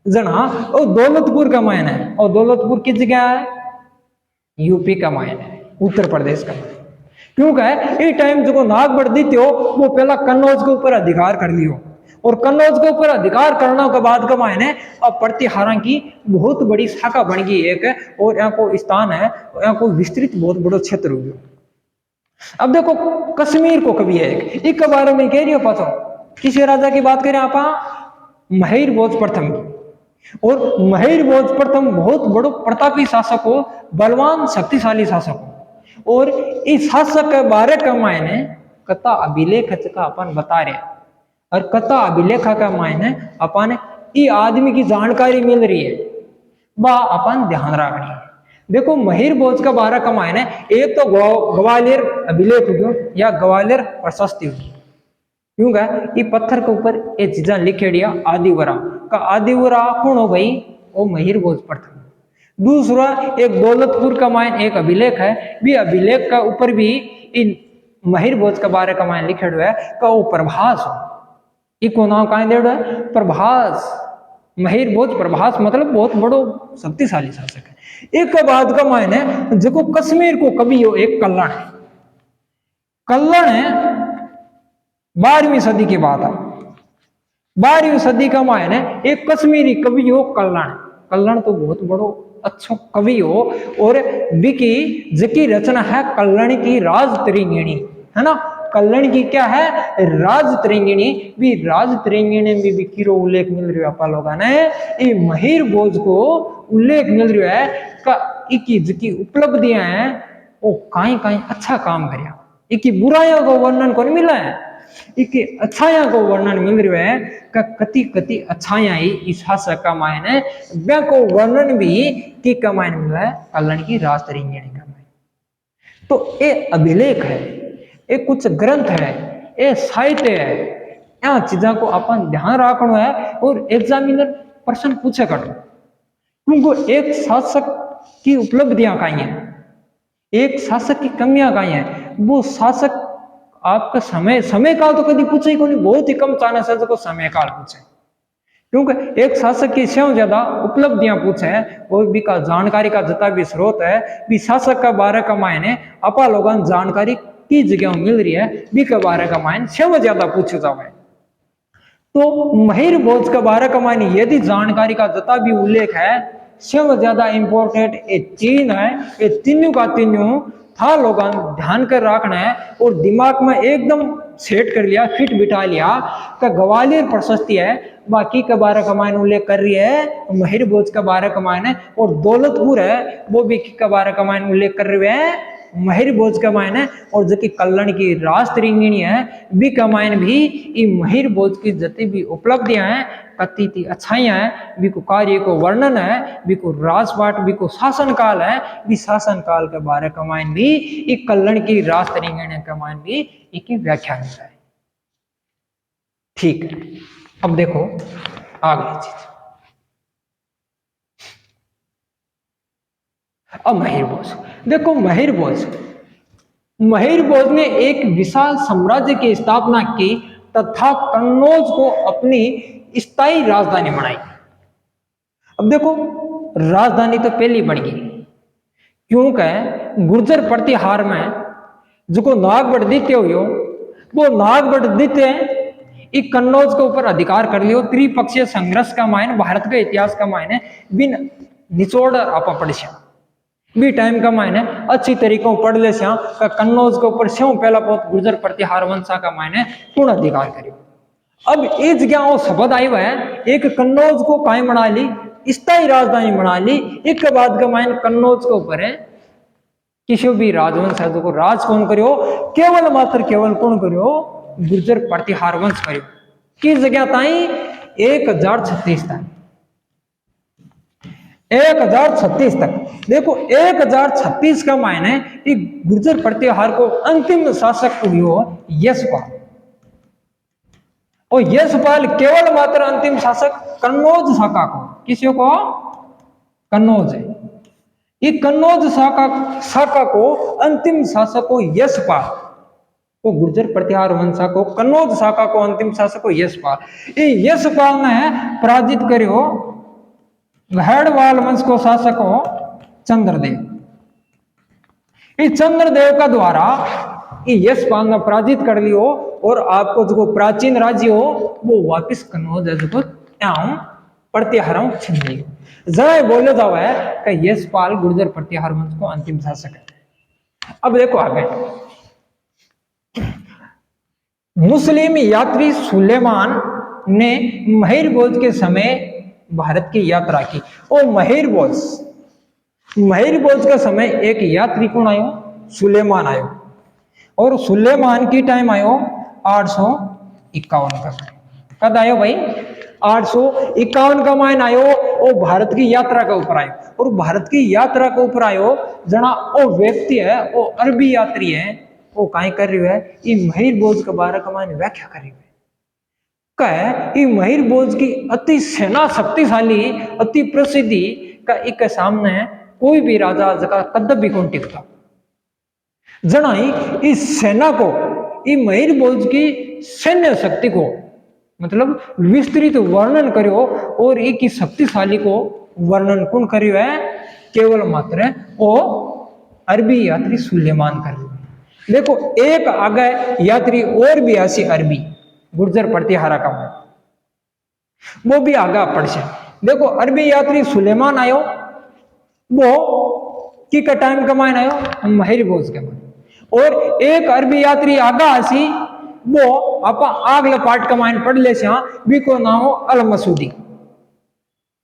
जना वो दौलतपुर का मायने है और दौलतपुर किस जगह है यूपी का मायने है उत्तर प्रदेश का मायने क्योंकि ये टाइम जो नागपुर द्वितीय हो वो पहला कन्नौज के ऊपर अधिकार कर लियो और कन्नौज के ऊपर अधिकार करने के बाद का मायने अब प्रतिहारा की बहुत बड़ी शाखा बन गई एक और यहाँ को स्थान है यहाँ को विस्तृत बहुत बड़ा क्षेत्र हो गया। अब देखो कश्मीर को कभी है एक के बारे में कह रही हो पाचो किसी राजा की बात करें आप महिर भोज प्रथम की और महिर भोज प्रथम बहुत बड़ो प्रतापी शासक हो बलवान शक्तिशाली शासक हो और इस शासक के बारे का मायने कथा अभिलेख का अपन बता रहे और कथा अभिलेख का मायने अपन ये आदमी की जानकारी मिल रही है वह अपन ध्यान रखनी है। देखो महिर भोज का बारे का मायने एक तो ग्वालियर अभिलेख हो या ग्वालियर प्रशस्ति होगी क्योंकि ये पत्थर के ऊपर ये चीजें लिखे दिया आदिवरा का आदिवरा कौन हो भाई वो महिर भोज प्रथम दूसरा एक दौलतपुर का मायन एक अभिलेख है, भी अभिलेख का ऊपर भी इन महिर भोज के बारे का मायन लिखे हुआ है का वो प्रभास हो, इको नाम कहा दे है प्रभास। महिर भोज प्रभास मतलब बहुत बड़ो शक्तिशाली शासक है। एक बाद का मायन है जो कश्मीर को कभी हो एक कल्याण है, कल्याण है 12वीं सदी की बात है। 12वीं सदी का मायन है एक कश्मीरी कवि हो कल्याण, कल्याण तो बहुत बड़ो अच्छा कवि हो और विकी जकी रचना है कल्याण की राज त्रिंगिणी है ना। कल्याण की क्या है राज त्रिंगिणी, भी राज त्रिंगिणी में भी किरो उल्लेख मिल रहा है आप लोगों ने, ये महिर भोज को उल्लेख मिल रहा है का इकी जकी उपलब्धियां हैं वो कहीं कहीं अच्छा काम करया, इकी बुराइयों को वर्णन कौन मिला है, इकी अच्छाइयां को वर्णन मिल रहा है का कति कति अच्छाइयां ही इस शासक का मायन है, व्या को वर्णन भी की का मायन मिला है कल्याण की राज त्रिंगिणी का मायन। तो ये अभिलेख है, ये कुछ ग्रंथ है, ये साहित्य है, यहाँ चीजों को अपन ध्यान रखना है और एग्जामिनर प्रश्न पूछे कर, क्योंकि एक शासक की उपलब्धियां कहीं है, एक शासक की कमियां कहीं है, वो शासक आपका समय काल तो कभी पूछे ही नहीं, बहुत ही कम चांस है जो समय काल पूछे, क्योंकि एक शासक की से ज्यादा उपलब्धियां पूछे और भी का जानकारी का जितना भी स्रोत है भी शासक का बारे का मायने अपा लोगों जानकारी की जगह मिल रही है भी के बारे का मायने से ज्यादा पूछे जावे। तो महिर भोज के बारे का मायने यदि जानकारी का जितना भी उल्लेख है से ज्यादा इंपॉर्टेंट ये तीन है, ये तीनों का तीनों था लोगों ध्यान कर रखना है और दिमाग में एकदम सेट कर लिया, फिट बिठा लिया का ग्वालियर प्रशस्ति है बाकी के बारे का मायने उल्लेख कर रही है महिर भोज के बारे का मायने, और दौलतपुर है वो भी के बारे का मायने उल्लेख कर रहे हैं महिर भोज का मायने, और जो कि कल्याण की राज त्रिंगिणी है भी का मायने भी ये महिर भोज की जितनी भी उपलब्धियां हैं कति थी अच्छाइयां हैं, भी को कार्य को वर्णन है, भी को राजपाट, भी को शासन काल है, भी शासन काल के बारे का मायने भी एक कल्याण की राज त्रिंगिणी का मायने भी एक व्याख्या मिलता है। ठीक है, अब देखो आगे चीज, अब महिर भोज देखो, महिर भोज ने एक विशाल साम्राज्य की स्थापना की तथा कन्नौज को अपनी स्थायी राजधानी बनाई। अब देखो राजधानी तो पहली बन गई, क्योंकि गुर्जर प्रतिहार में जो नागभट द्वितीय हुई वो नागभट द्वितीय कन्नौज के ऊपर अधिकार कर लियो। त्रिपक्षीय संघर्ष का मायने भारत के इतिहास का मायने बिन निचोड़ आपा पड़ भी टाइम का मायने अच्छी तरीकों पढ़ ले का कन्नौज के ऊपर स्यों पहला बहुत गुर्जर प्रतिहार वंशा का मायने पूर्ण अधिकार करियो। अब इस जगह शब्द आई हुआ है एक कन्नौज को कायम बना ली, स्थायी राजधानी बना ली, एक के बाद का मायने कन्नौज के ऊपर है किसी भी राजवंश है जो राज कौन करियो, केवल मात्र केवल कौन करियो गुर्जर प्रतिहार वंश करियो। किस जगह ताई 1036 तक, 1036 तक। देखो 1036 का मायने गुर्जर प्रतिहार को अंतिम शासक हुआ यशपाल, और यशपाल केवल मात्र अंतिम शासक कन्नौज शाखा को, किसी को कन्नौज है, ये कन्नौज शाखा को अंतिम शासक को यशपाल को, गुर्जर प्रतिहार वंशा को कन्नौज शाखा को अंतिम शासक को यशपाल, ये यशपाल ने पराजित करियो गहड़वाल वंश को शासक हो चंद्रदेव। इस चंद्रदेव का द्वारा ये यशपाल ने पराजित कर लियो और आपको जो प्राचीन राज्य हो वो वापिस कन्नौज जो प्रतिहार छीन लियो। जरा बोले जावा है कि यशपाल गुर्जर प्रतिहार वंश को अंतिम शासक है। अब देखो आगे, मुस्लिम यात्री सुलेमान ने महिर भोज के समय भारत की यात्रा की, और महिर भोज का समय एक यात्री कौन आयो, सुलेमान आयो, और सुलेमान की टाइम आयो 851 का। कद आयो भाई 851 का मायन आयो, और भारत की यात्रा के ऊपर आयो, और भारत की यात्रा के ऊपर आयो जना वो व्यक्ति है वो अरबी यात्री है वो काई कर रही है ये महिर भोज के बारे का मायने व्याख्या कर रही है महिर भोज की अति सेना शक्तिशाली अति प्रसिद्धि का एक सामने कोई भी राजा जका कदम भी कौन टिकता। जना ही इस सेना को, ये महिर भोज की सैन्य शक्ति को मतलब विस्तृत वर्णन करो और एक ही शक्तिशाली को वर्णन कौन करियो है, केवल मात्र वो अरबी यात्री सुलेमान कर रहे। देखो एक आगे यात्री और भी ऐसी अरबी गुर्जर प्रतिहारा का है, वो भी आगा पड़ से। देखो अरबी यात्री सुलेमान आयो, वो की का टाइम कमाइन आयो महिर भोज के मन, और एक अरबी यात्री आगा आसी वो आपा आगले पार्ट कमाइन पढ़ ले से, भी को नाम हो अल मसूदी।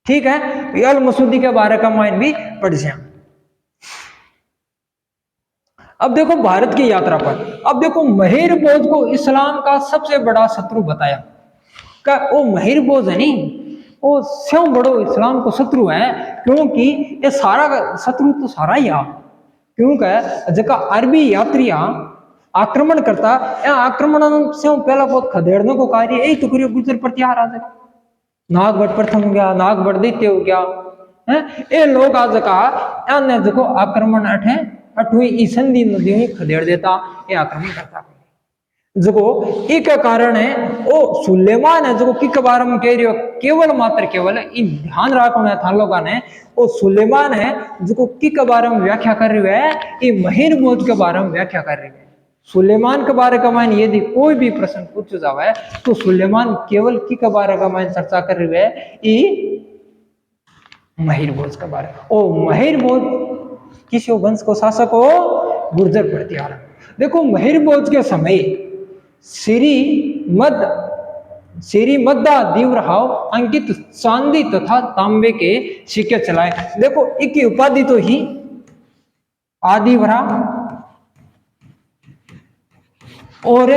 ठीक है, अल मसूदी के बारे का माइन भी पढ़ से। अब देखो भारत की यात्रा पर, अब देखो महिर भोज को इस्लाम का सबसे बड़ा शत्रु बताया का वो महिर भोज है नहीं, वो स्वयं बड़ो इस्लाम को शत्रु है, क्योंकि ये सारा शत्रु तो सारा ही आ, क्योंकि जका अरबी यात्रियां आक्रमण करता, या आक्रमण से पहला बहुत खदेड़ने को कार्य यही तो करियो गुर्जर प्रतिहार आ जाए। नागभट्ट प्रथम हो गया, नागभट्ट द्वितीय हो गया है, ये लोग आज का देखो आक्रमण अठवीं ई संधि नदियों ही खदेड़ देता, ये आक्रमण करता जो एक कारण है वो सुलेमान है जो कि बारे में कह रही हो, केवल मात्र केवल ध्यान रखना था लोगों ने, वो सुलेमान है जो कि बारे में व्याख्या कर रही है, ये महिर भोज के बारे में व्याख्या कर रही है। सुलेमान के बारे का मान यदि कोई भी प्रश्न पूछ जावा है तो सुलेमान केवल की के बारे का मान चर्चा कर रही है, ये महिर भोज के बारे। ओ महिर भोज किसी वंश को शासक हो, गुर्जर प्रतिहार। देखो महिर भोज के समय श्री मद्दा दीवरहाव अंकित चांदी तथा तांबे के सिक्के चलाए। देखो इनकी उपाधि तो ही आदिवरा और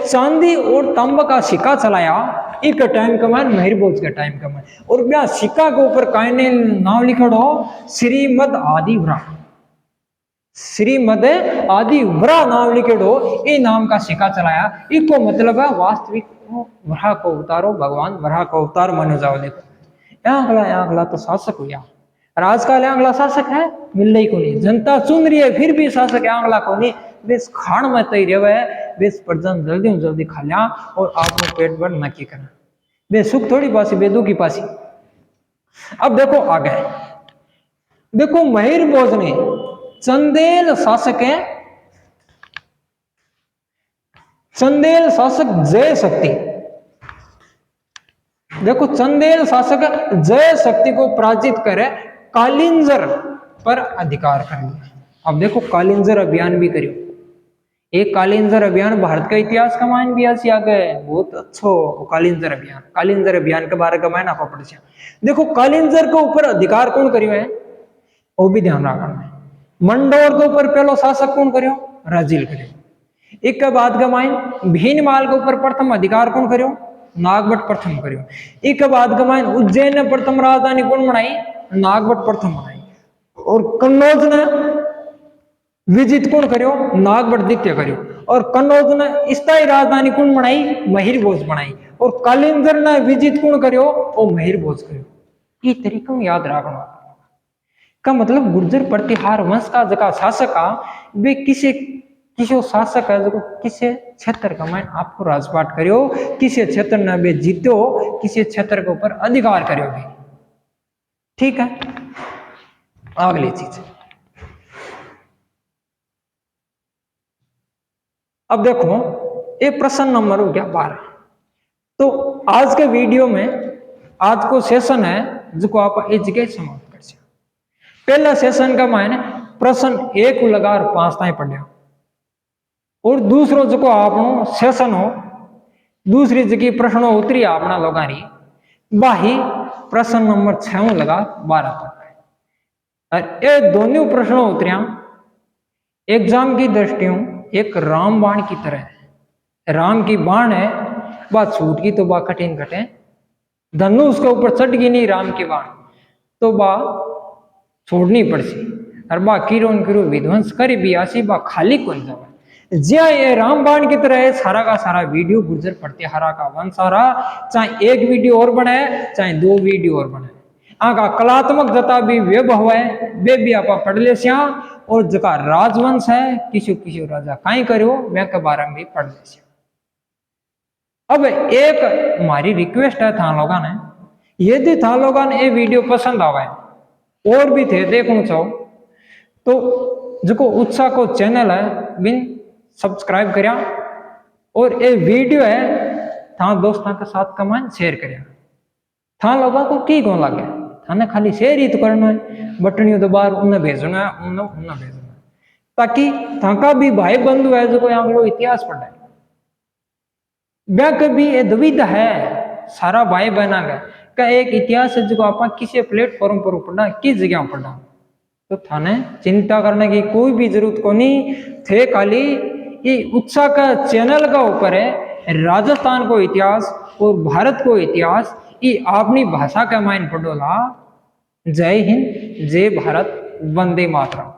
चांदी और तांबा का सिक्का चलाया एक टाइम कमान महिर भोज का टाइम कमान, और क्या सिक्का के ऊपर कायने नाम लिखा हो श्रीमद आदिवरा, श्रीमद आदिवरा नाम लिखे हो, ये नाम का सिक्का चलाया। इसको मतलब है वास्तविक वरा को उतारो, भगवान वरा को उतार मानो जाओ। देखो यहाँ तो शासक हुआ, राजकाल अगला शासक है मिल ही को नहीं, जनता चुन रही है फिर भी शासक अगला को नहीं, बेस खाण में तय रहे, बेस प्रजन जल्दी जल्दी खा लिया और आपको पेट भर नक्की करना, बेसुख थोड़ी पासी बेदू की पासी। अब देखो आगे, देखो महिर भोज ने चंदेल शासक है, चंदेल शासक जय शक्ति, देखो चंदेल शासक जय शक्ति को पराजित करे कालिंजर पर अधिकार कर लिया। अब देखो कालिंजर अभियान भी करियो, एक कालिंजर अभियान भारत का इतिहास का मान भी आ गए, बहुत अच्छो कालिंजर अभियान, कालिंजर अभियान के बारे का मान आपको पढ़ से। देखो कालिंजर के ऊपर अधिकार कौन करियो है, वो भी ध्यान रखना है। मंडोर के ऊपर पहलो शासक कौन करियो, राजिल करियो। एक के बाद का माइन भीनमाल के ऊपर प्रथम अधिकार कौन करियो, नागभट्ट प्रथम करियो। एक के बाद का माइन उज्जैन ने प्रथम राजधानी कौन बनाई, नागभट्ट प्रथम बनाई। और कन्नौज ने विजित कौन करियो, नागभट्ट द्वितीय करियो। और कन्नौज ने स्थायी राजधानी कौन बनाई, महिर भोज बनाई। और कालिंजर ने विजित कौन करियो, वो महिर भोज करियो। ये तरीका याद रखना का मतलब गुर्जर प्रतिहार वंश का जगह शासक आ वे किसी शासक है जो किसी क्षेत्र का मैं आपको राजपाट करियो, किसी क्षेत्र ने वे जीतो, किसी क्षेत्र के ऊपर अधिकार करियो भी। ठीक है, अगली चीज अब देखो ये प्रश्न नंबर हो गया 12। तो आज के वीडियो में आज को सेशन है जो आप एक जगह समाप्त कर सकते। पहला सेशन का मायने प्रश्न 1 लगार 5 ताई पढ़िया, और दूसरो जो आपनो सेशन हो दूसरी जगह प्रश्न उतरी अपना लोगारी बाही प्रश्न नंबर 6 लगा 12 तक। और ये दोनों प्रश्न उतरिया एग्जाम की दृष्टियों एक रामबाण की तरह है। राम की बाण है, बात छूट की तो बा कठिन घटे, धनु उसके ऊपर चढ़ गई नहीं राम की बाण तो बा छोड़नी पड़सी, और बा किरो विध्वंस करी भी आसी बा खाली कौन जावा। ज्या ये रामबाण की तरह है सारा का सारा वीडियो गुर्जर प्रतिहारा का वंश सारा, चाहे एक वीडियो और बनाए चाहे 2 वीडियो और बनाए, आका कलात्मक जता भी वैभव है वे भी आप पढ़ ले सिया, और जका राजवंश है किसी किसी राजा काई करो वे के बारे में भी पढ़ ले सिया। अब एक हमारी रिक्वेस्ट है था लोगों ने, यदि था लोगों ने ये वीडियो पसंद आवे और भी थे देखना चाहो तो जो उत्साह को चैनल है बिन सब्सक्राइब करिया, और ये वीडियो है था दोस्तों के साथ कमान शेयर करिया। था लोगों को की कौन लगे, थाने खाली शेयर ही तो करना है, बटनियों दबार उन्हें भेजना है, उन्हें भेजना है, ताकि थाका भी भाई बंधु है जो कोई आंगलो इतिहास पढ़े। ब्याह कभी ये दुविधा है सारा भाई बहना का एक इतिहास है जो आप किसी प्लेटफॉर्म पर पढ़ा किस जगह पढ़ा, तो थाने चिंता करने की कोई भी जरूरत को नहीं थे। खाली ये उत्साह का चैनल का ऊपर है राजस्थान को इतिहास और भारत को इतिहास ये अपनी भाषा का मायन पढ़ोला। जय हिंद, जय भारत, वंदे मातरम।